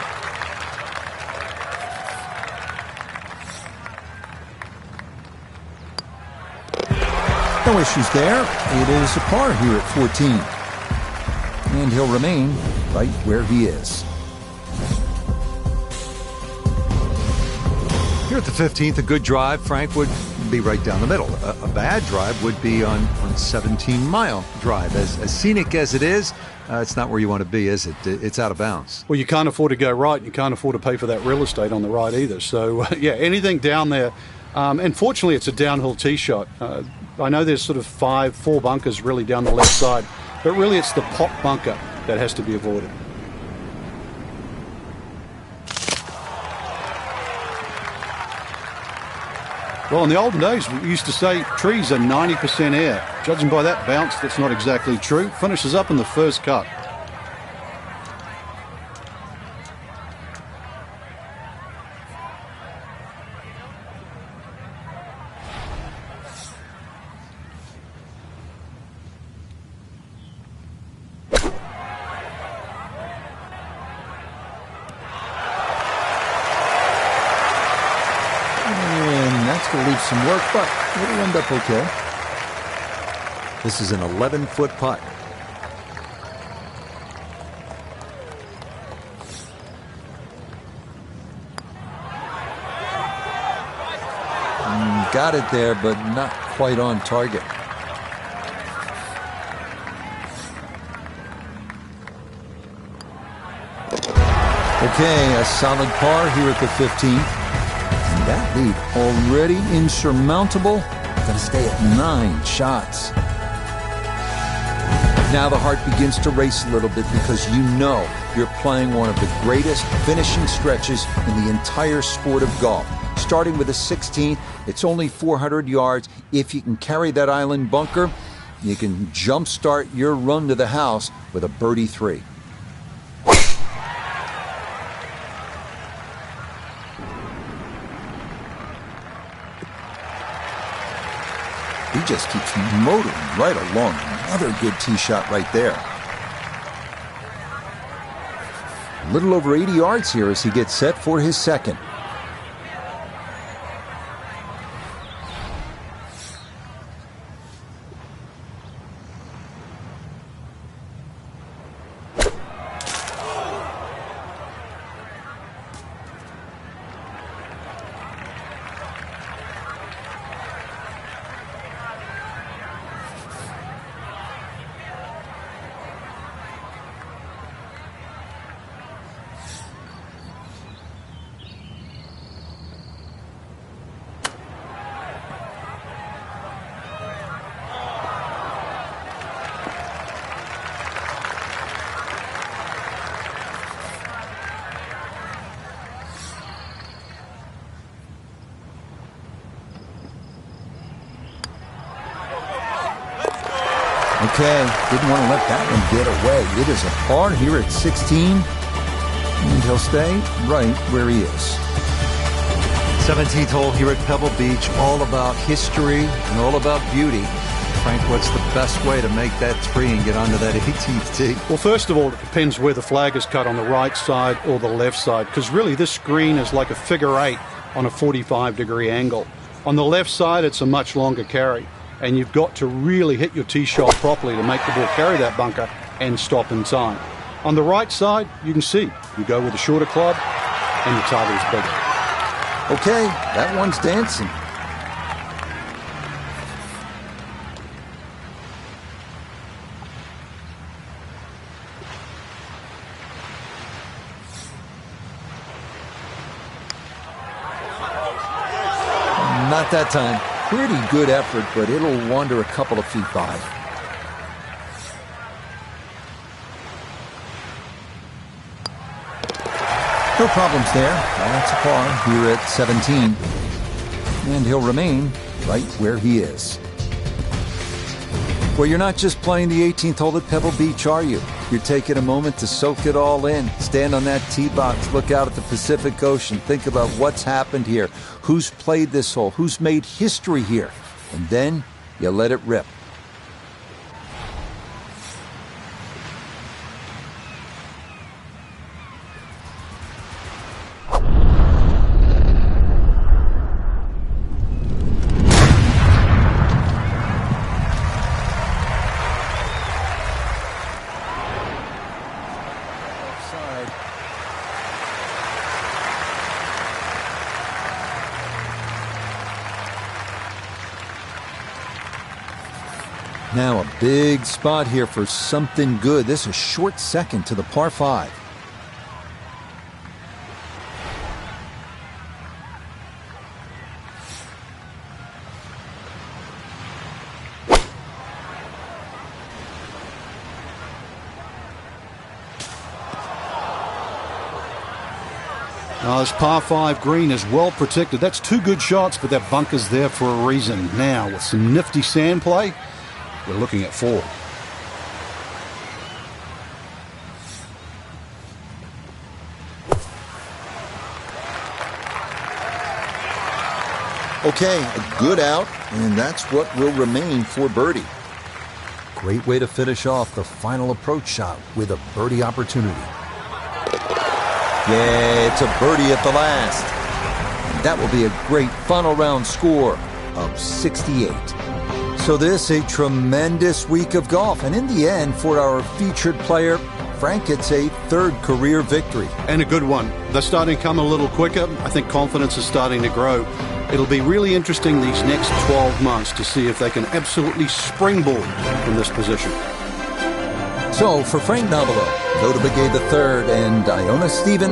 No issues there. It is a par here at 14. And he'll remain right where he is. Here at the 15th, a good drive, Frank, would be right down the middle. A bad drive would be on 17-mile drive. As scenic as it is, it's not where you want to be, is it? It's out of bounds. Well, you can't afford to go right, and you can't afford to pay for that real estate on the right either. So, yeah, anything down there. And fortunately, it's a downhill tee shot. I know there's sort of four bunkers really down the left side, but really it's the pop bunker that has to be avoided. Well, in the olden days, we used to say trees are 90% air. Judging by that bounce, that's not exactly true. Finishes up in the first cut. Will leave some work, but it'll end up okay. This is an 11-foot putt. Got it there, but not quite on target. Okay, a solid par here at the 15th. And that lead already insurmountable. Going to stay at 9 shots. Now the heart begins to race a little bit because you know you're playing one of the greatest finishing stretches in the entire sport of golf. Starting with a 16th, it's only 400 yards. If you can carry that island bunker, you can jumpstart your run to the house with a birdie 3. He just keeps motoring right along. Another good tee shot right there. A little over 80 yards here as he gets set for his second. Okay, didn't want to let that one get away. It is a par here at 16, and he'll stay right where he is. 17th hole here at Pebble Beach, all about history and all about beauty. Frank, what's the best way to make that 3 and get onto that 18th tee? Well, first of all, it depends where the flag is cut, on the right side or the left side, because really this green is like a figure 8 on a 45-degree angle. On the left side, it's a much longer carry, and you've got to really hit your tee shot properly to make the ball carry that bunker and stop in time. On the right side, you can see, you go with a shorter club and the target is bigger. Okay, that one's dancing. Not that time. Pretty good effort, but it'll wander a couple of feet by. No problems there. That's a par here at 17. And he'll remain right where he is. Well, you're not just playing the 18th hole at Pebble Beach, are you? You're taking a moment to soak it all in. Stand on that tee box, look out at the Pacific Ocean, think about what's happened here, who's played this hole, who's made history here, and then you let it rip. Now a big spot here for something good. This is a short second to the par 5. Now this par 5 green is well protected. That's 2 good shots, but that bunker's there for a reason. Now with some nifty sand play, we're looking at 4. Okay, a good out, and that's what will remain for birdie. Great way to finish off the final approach shot with a birdie opportunity. Yeah, it's a birdie at the last. And that will be a great final round score of 68. So this a tremendous week of golf, and in the end, for our featured player, Frank, it's a 3rd career victory. And a good one. They're starting to come a little quicker. I think confidence is starting to grow. It'll be really interesting these next 12 months to see if they can absolutely springboard from this position. So for Frank Nobilo, Coda Begay III, and Iona Stephen,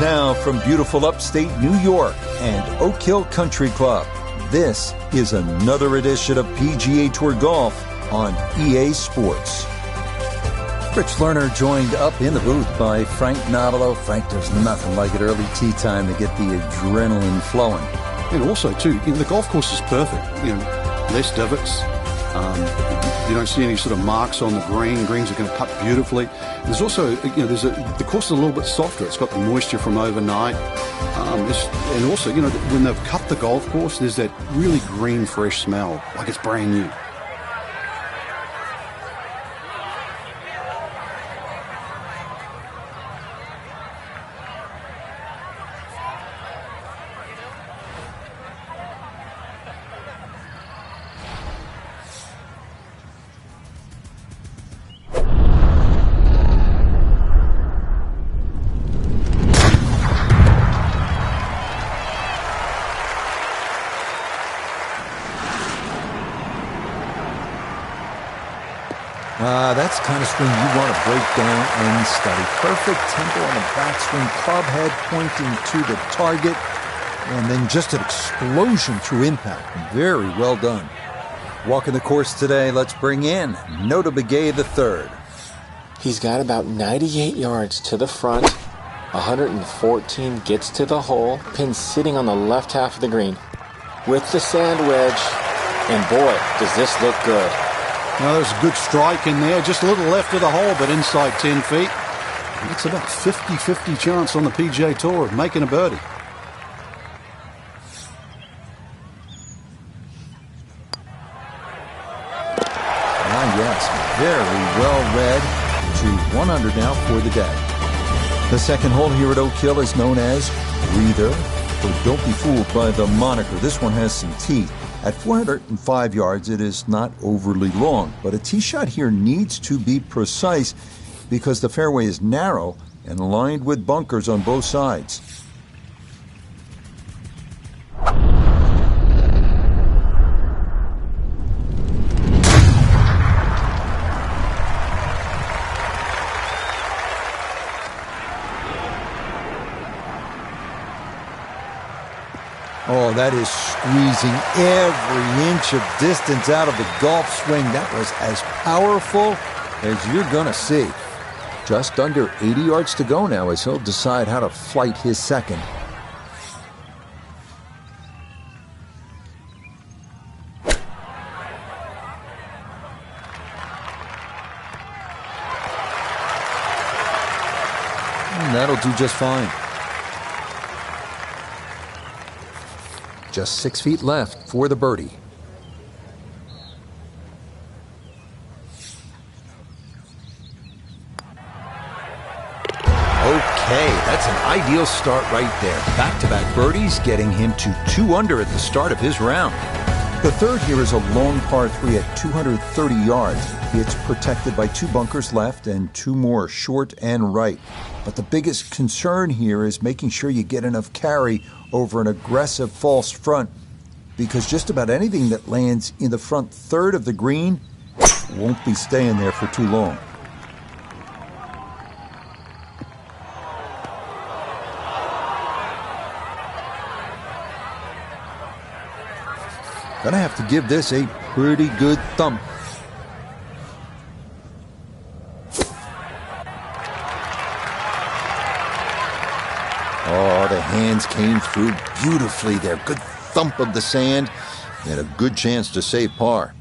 now from beautiful upstate New York and Oak Hill Country Club, this is another edition of PGA Tour Golf on EA Sports. Rich Lerner joined up in the booth by Frank Nobilo. Frank, there's nothing like it early tee time to get the adrenaline flowing. And also, too, the golf course is perfect. Less divots. You don't see any sort of marks on the green. Greens are going to cut beautifully. There's also, the course is a little bit softer. It's got the moisture from overnight. And also, when they've cut the golf course, there's that really green, fresh smell, like it's brand new. That's the kind of swing you want to break down and study. Perfect tempo on the backswing, club head pointing to the target. And then just an explosion through impact. Very well done. Walking the course today, let's bring in Nota Begay III. He's got about 98 yards to the front, 114 gets to the hole, pin sitting on the left half of the green with the sand wedge, and boy, does this look good. Now there's a good strike in there, just a little left of the hole, but inside 10 feet. It's about 50-50 chance on the PGA Tour of making a birdie. Yes, very well read. To 100 now for the day. The second hole here at Oak Hill is known as Breather, but don't be fooled by the moniker. This one has some teeth. At 405 yards, it is not overly long, but a tee shot here needs to be precise because the fairway is narrow and lined with bunkers on both sides. Oh, that is squeezing every inch of distance out of the golf swing. That was as powerful as you're going to see. Just under 80 yards to go now as he'll decide how to flight his second. And that'll do just fine. Just 6 feet left for the birdie. Okay, that's an ideal start right there. Back-to-back birdies, getting him to 2 under at the start of his round. The third here is a long par 3 at 230 yards. It's protected by 2 bunkers left and 2 more short and right. But the biggest concern here is making sure you get enough carry over an aggressive false front, because just about anything that lands in the front third of the green won't be staying there for too long. Gonna have to give this a pretty good thump. Oh, the hands came through beautifully there. Good thump of the sand and a good chance to save par.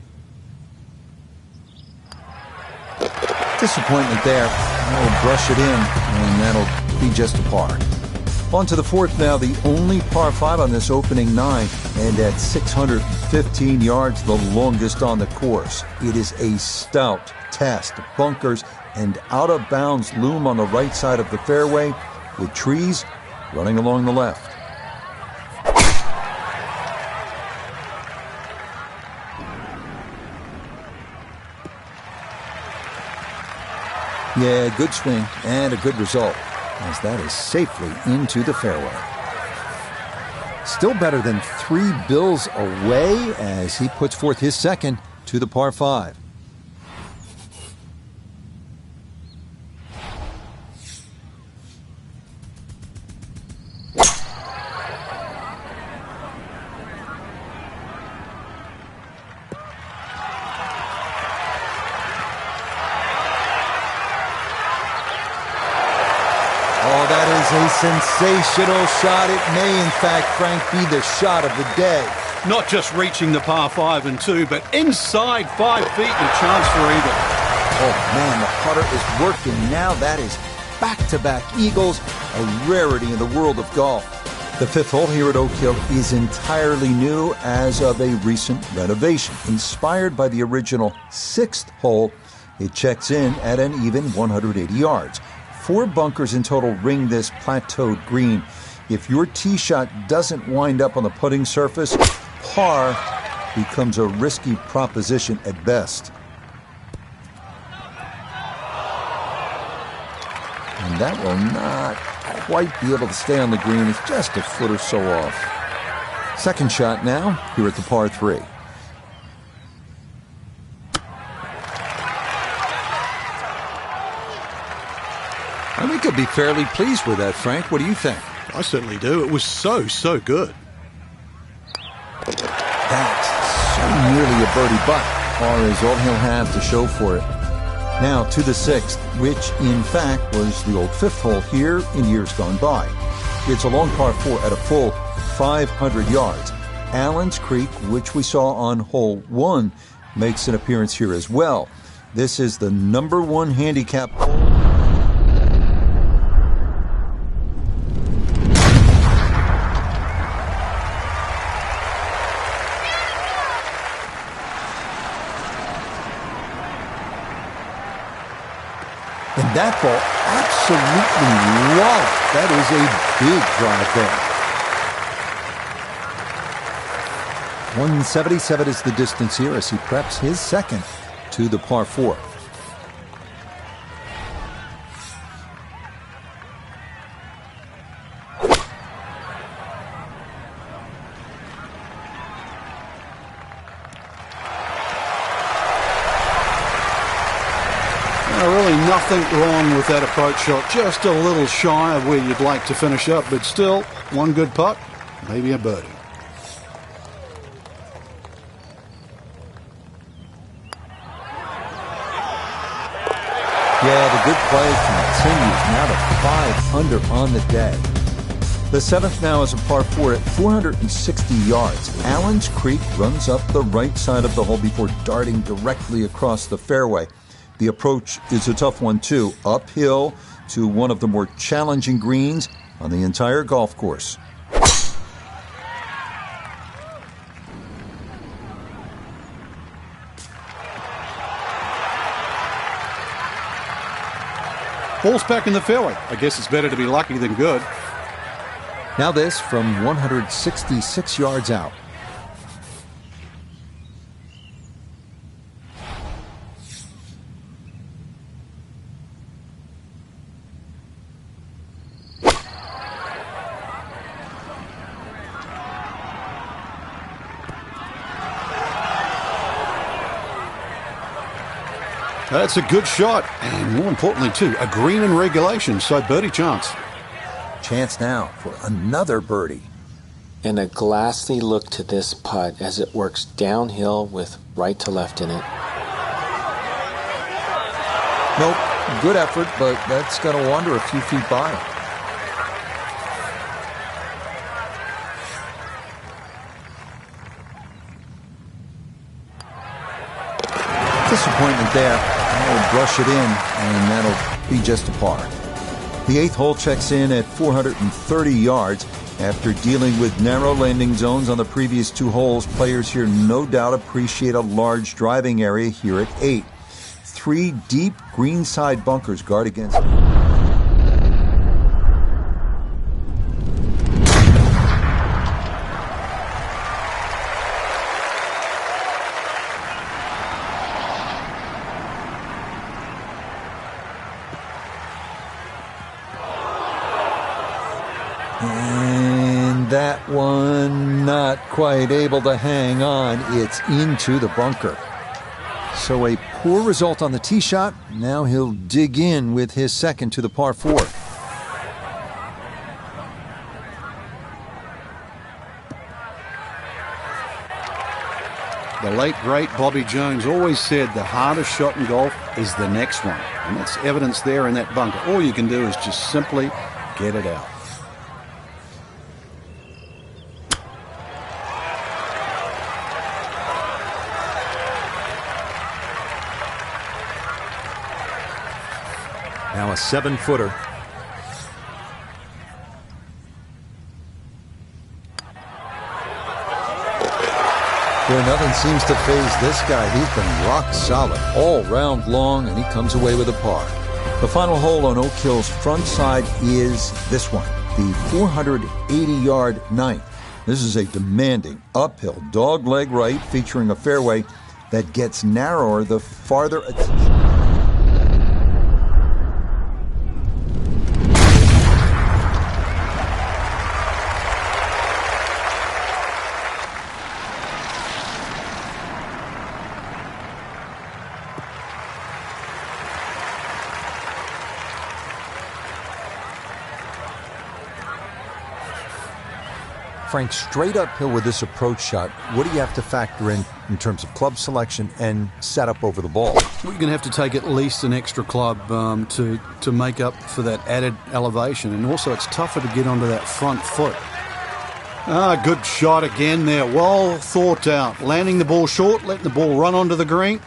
Disappointment there. I'll brush it in, and that'll be just a par. On to the fourth now, the only par 5 on this opening 9, and at 615 yards, the longest on the course. It is a stout test. Bunkers and out-of-bounds loom on the right side of the fairway, with trees running along the left. Yeah, good swing and a good result, as that is safely into the fairway. Still better than 3 bills away as he puts forth his second to the par 5. A sensational shot. It may, in fact, Frank, be the shot of the day. Not just reaching the par 5 and 2, but inside 5 feet and a chance for eagle. Oh, man, the putter is working now. That is back-to-back eagles, a rarity in the world of golf. The fifth hole here at Oak Hill is entirely new as of a recent renovation. Inspired by the original 6th hole, it checks in at an even 180 yards. 4 bunkers in total ring this plateaued green. If your tee shot doesn't wind up on the putting surface, par becomes a risky proposition at best. And that will not quite be able to stay on the green. It's just a foot or so off. Second shot now, here at the par 3. I think he'll be fairly pleased with that, Frank. What do you think? I certainly do. It was so good. That's so nearly a birdie, but par is all he'll have to show for it. Now to the 6th, which in fact was the old 5th hole here in years gone by. It's a long par 4 at a full 500 yards. Allen's Creek, which we saw on hole 1, makes an appearance here as well. This is the number 1 handicap hole. And that ball absolutely walloped. That is a big drive there. 177 is the distance here as he preps his second to the par 4. Really nothing wrong with that approach shot. Just a little shy of where you'd like to finish up, but still, one good putt, maybe a birdie. Yeah, the good play continues. Now to 5 under on the day. The 7th now is a par 4 at 460 yards. Allen's Creek runs up the right side of the hole before darting directly across the fairway. The approach is a tough one, too. Uphill to one of the more challenging greens on the entire golf course. Ball's back in the fairway. I guess it's better to be lucky than good. Now this from 166 yards out. That's a good shot, and more importantly, too, a green in regulation, so birdie chance. Chance now for another birdie. And a glassy look to this putt as it works downhill with right to left in it. Nope, good effort, but that's going to wander a few feet by. Disappointment there. I'll brush it in, and that'll be just a par. The 8th hole checks in at 430 yards. After dealing with narrow landing zones on the previous 2 holes, players here no doubt appreciate a large driving area here at 8. 3 deep greenside bunkers guard against. And that one not quite able to hang on. It's into the bunker. So a poor result on the tee shot. Now he'll dig in with his second to the par 4. The late, great Bobby Jones always said the hardest shot in golf is the next one. And that's evidence there in that bunker. All you can do is just simply get it out. Now a 7-footer. Where nothing seems to faze this guy. He's been rock solid all round long, and he comes away with a par. The final hole on Oak Hill's front side is this one, the 480-yard 9th. This is a demanding uphill dogleg right featuring a fairway that gets narrower the farther attention. Frank, straight uphill with this approach shot, what do you have to factor in terms of club selection and setup over the ball? Well, you're going to have to take at least an extra club to make up for that added elevation. And also it's tougher to get onto that front foot. Good shot again there. Well thought out. Landing the ball short, letting the ball run onto the green.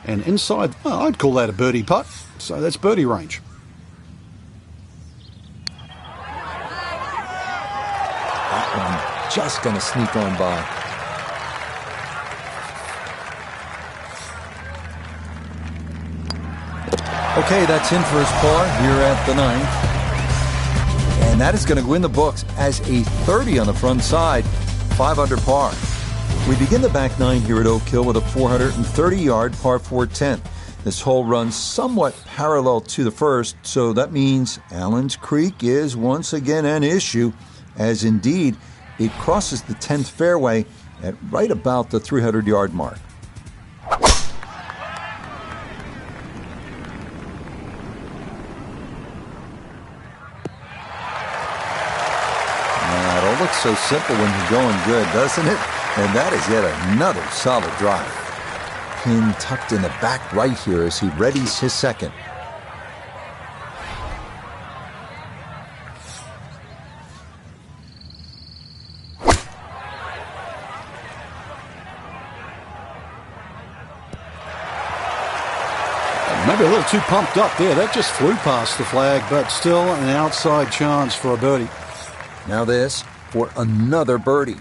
And inside, I'd call that a birdie putt. So that's birdie range. Just going to sneak on by. Okay, that's in for his par here at the 9th. And that is going to go in the books as a 30 on the front side, 5 under par. We begin the back 9 here at Oak Hill with a 430-yard par 4 10th. This hole runs somewhat parallel to the first, so that means Allen's Creek is once again an issue, as indeed it crosses the 10th fairway at right about the 300-yard mark. It all looks so simple when you're going good, doesn't it? And that is yet another solid drive. Pin tucked in the back right here as he readies his second. Maybe a little too pumped up there. That just flew past the flag, but still an outside chance for a birdie. Now this for another birdie.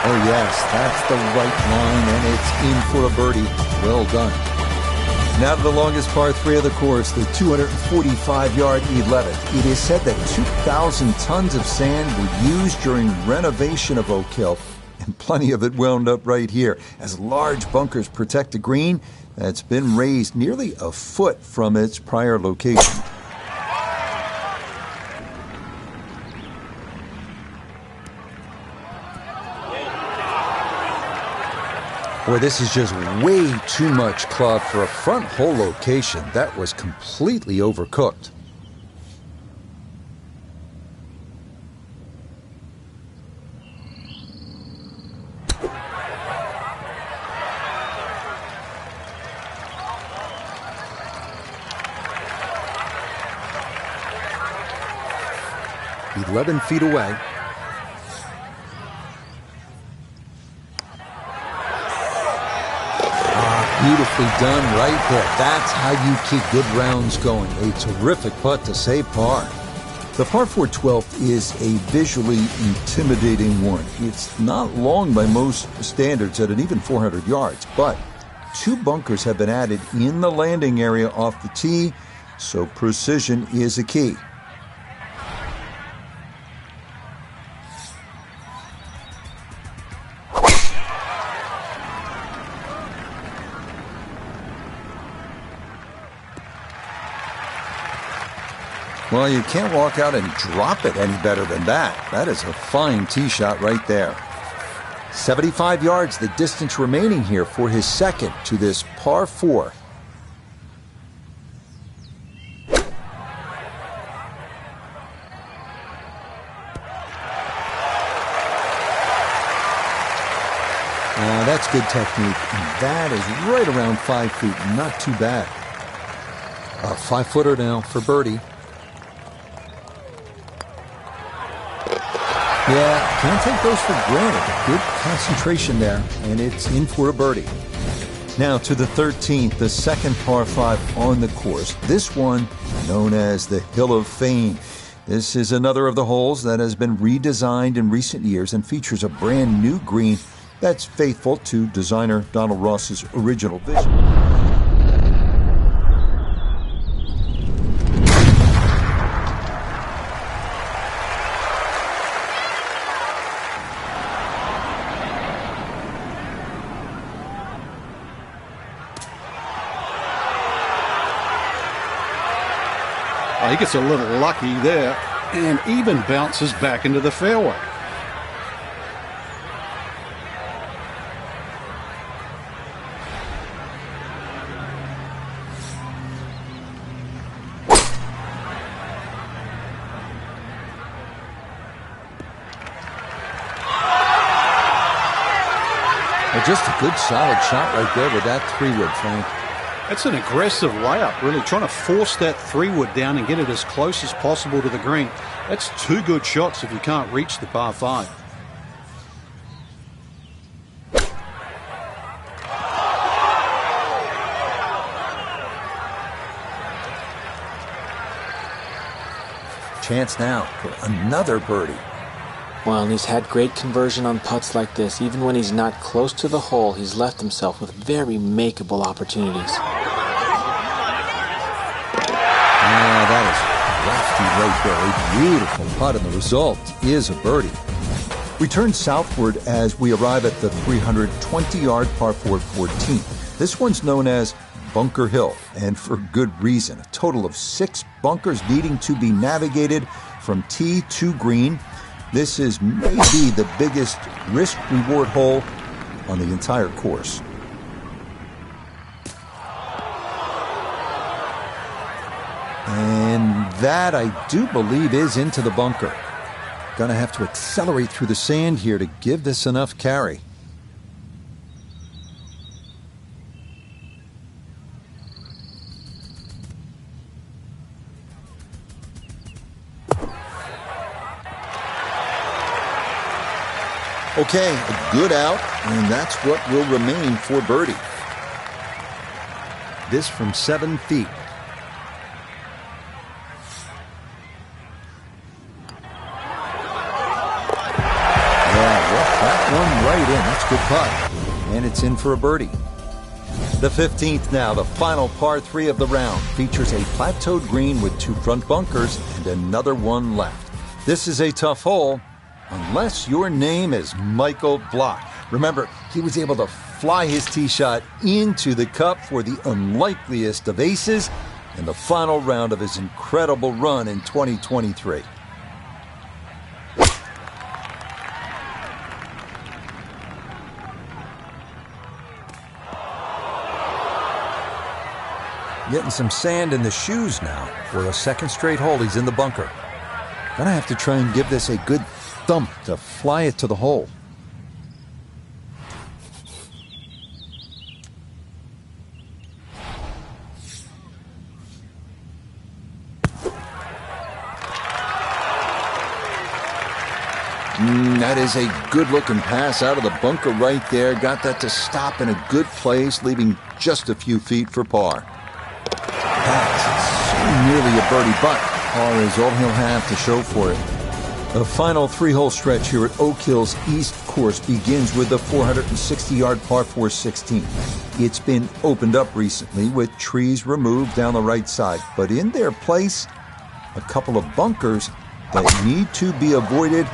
Oh yes, that's the right line, and it's in for a birdie. Well done. Now to the longest par 3 of the course, the 245-yard 11th. It is said that 2,000 tons of sand were used during renovation of Oak Hill, and plenty of it wound up right here, as large bunkers protect the green that's been raised nearly a foot from its prior location. Boy, this is just way too much club for a front hole location. That was completely overcooked. "11 feet away. Beautifully done right there. That's how you keep good rounds going. A terrific putt to save par. The par 4 12th is a visually intimidating one. It's not long by most standards at an even 400 yards, but 2 bunkers have been added in the landing area off the tee, so precision is a key. Well, you can't walk out and drop it any better than that. That is a fine tee shot right there. 75 yards, the distance remaining here for his second to this par 4. That's good technique. And that is right around 5 feet. Not too bad. A 5-footer now for birdie. Yeah, can't take those for granted. Good concentration there, and it's in for a birdie. Now to the 13th, the second par 5 on the course. This one known as the Hill of Fame. This is another of the holes that has been redesigned in recent years and features a brand new green that's faithful to designer Donald Ross's original vision. He gets a little lucky there and even bounces back into the fairway. just a good solid shot right there with that 3-wood, Frank. That's an aggressive layup, really trying to force that 3-wood down and get it as close as possible to the green. That's 2 good shots if you can't reach the par 5. Chance now for another birdie. Well, and he's had great conversion on putts like this. Even when he's not close to the hole, he's left himself with very makeable opportunities. Yeah, that is lefty right there. A beautiful putt, and the result is a birdie. We turn southward as we arrive at the 320-yard par 4 14. This one's known as Bunker Hill, and for good reason. A total of 6 bunkers needing to be navigated from tee to green. This is maybe the biggest risk-reward hole on the entire course. And that, I do believe, is into the bunker. Gonna have to accelerate through the sand here to give this enough carry. Okay, a good out, and that's what will remain for birdie. This from 7 feet. That one right in. That's a good putt. And it's in for a birdie. The 15th now, the final par 3 of the round, features a plateaued green with 2 front bunkers and another one left. This is a tough hole, unless your name is Michael Block. Remember, he was able to fly his tee shot into the cup for the unlikeliest of aces in the final round of his incredible run in 2023. Getting some sand in the shoes now. For a second straight hole, he's in the bunker. Gonna have to try and give this a good thump to fly it to the hole. That is a good-looking pass out of the bunker right there. Got that to stop in a good place, leaving just a few feet for par. That's so nearly a birdie, but par is all he'll have to show for it. The final 3-hole stretch here at Oak Hill's East Course begins with the 460-yard par 4 16. It's been opened up recently with trees removed down the right side, but in their place, a couple of bunkers that need to be avoided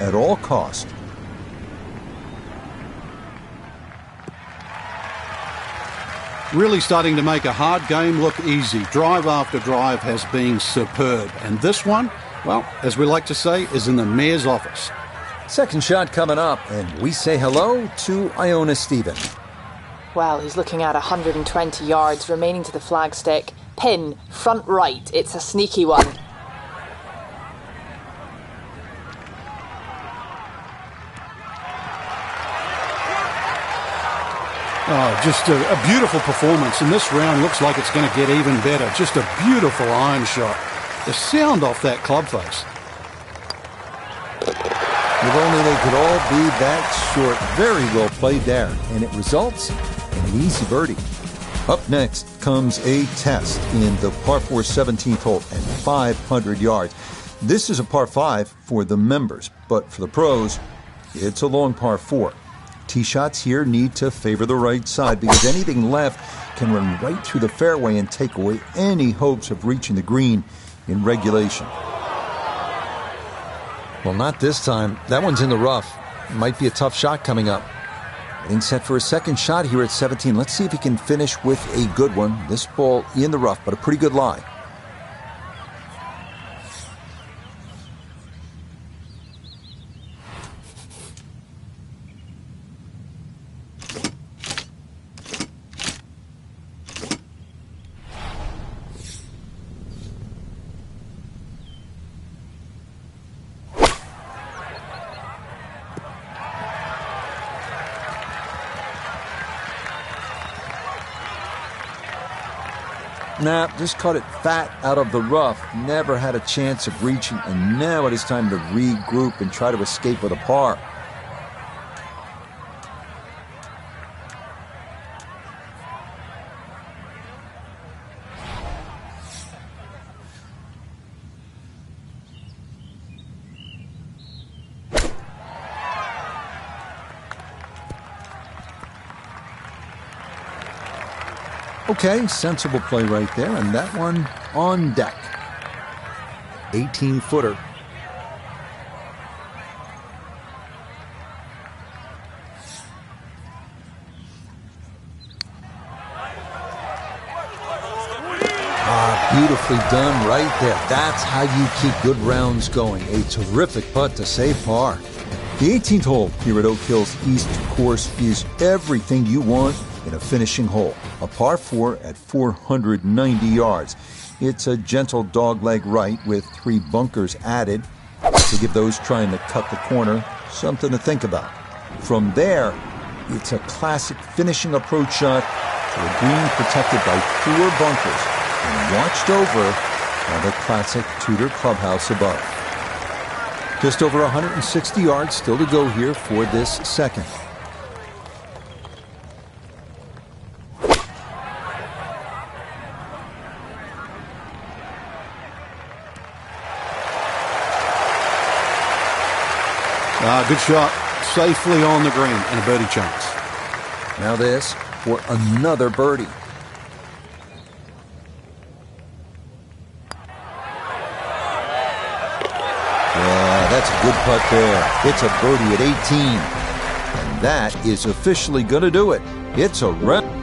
at all cost. Really starting to make a hard game look easy. Drive after drive has been superb. And this one, well, as we like to say, is in the mayor's office. Second shot coming up, and we say hello to Iona Stephen. Well, he's looking at 120 yards remaining to the flagstick. Pin, front right. It's a sneaky one. Oh, just a beautiful performance. And this round looks like it's going to get even better. Just a beautiful iron shot. The sound off that club face. If only they could all be that short. Very well played there. And it results in an easy birdie. Up next comes a test in the par 4 17th hole at 500 yards. This is a par 5 for the members, but for the pros, it's a long par 4. Tee shots here need to favor the right side because anything left can run right through the fairway and take away any hopes of reaching the green in regulation. Well, not this time. That one's in the rough. Might be a tough shot coming up. Getting set for a second shot here at 17. Let's see if he can finish with a good one. This ball in the rough, but a pretty good lie. Nah, just caught it fat out of the rough. Never had a chance of reaching, and now it is time to regroup and try to escape with a par. Okay, sensible play right there, and that one on deck. 18-footer. Beautifully done right there. That's how you keep good rounds going. A terrific putt to save par. The 18th hole here at Oak Hill's East course is everything you want in a finishing hole. A par 4 at 490 yards. It's a gentle dogleg right with 3 bunkers added to give those trying to cut the corner something to think about. From there, it's a classic finishing approach shot to a green protected by 4 bunkers and watched over by the classic Tudor clubhouse above. Just over 160 yards still to go here for this second. Good shot. Safely on the green and a birdie chance. Now this for another birdie. Yeah, that's a good putt there. It's a birdie at 18. And that is officially going to do it. It's a run.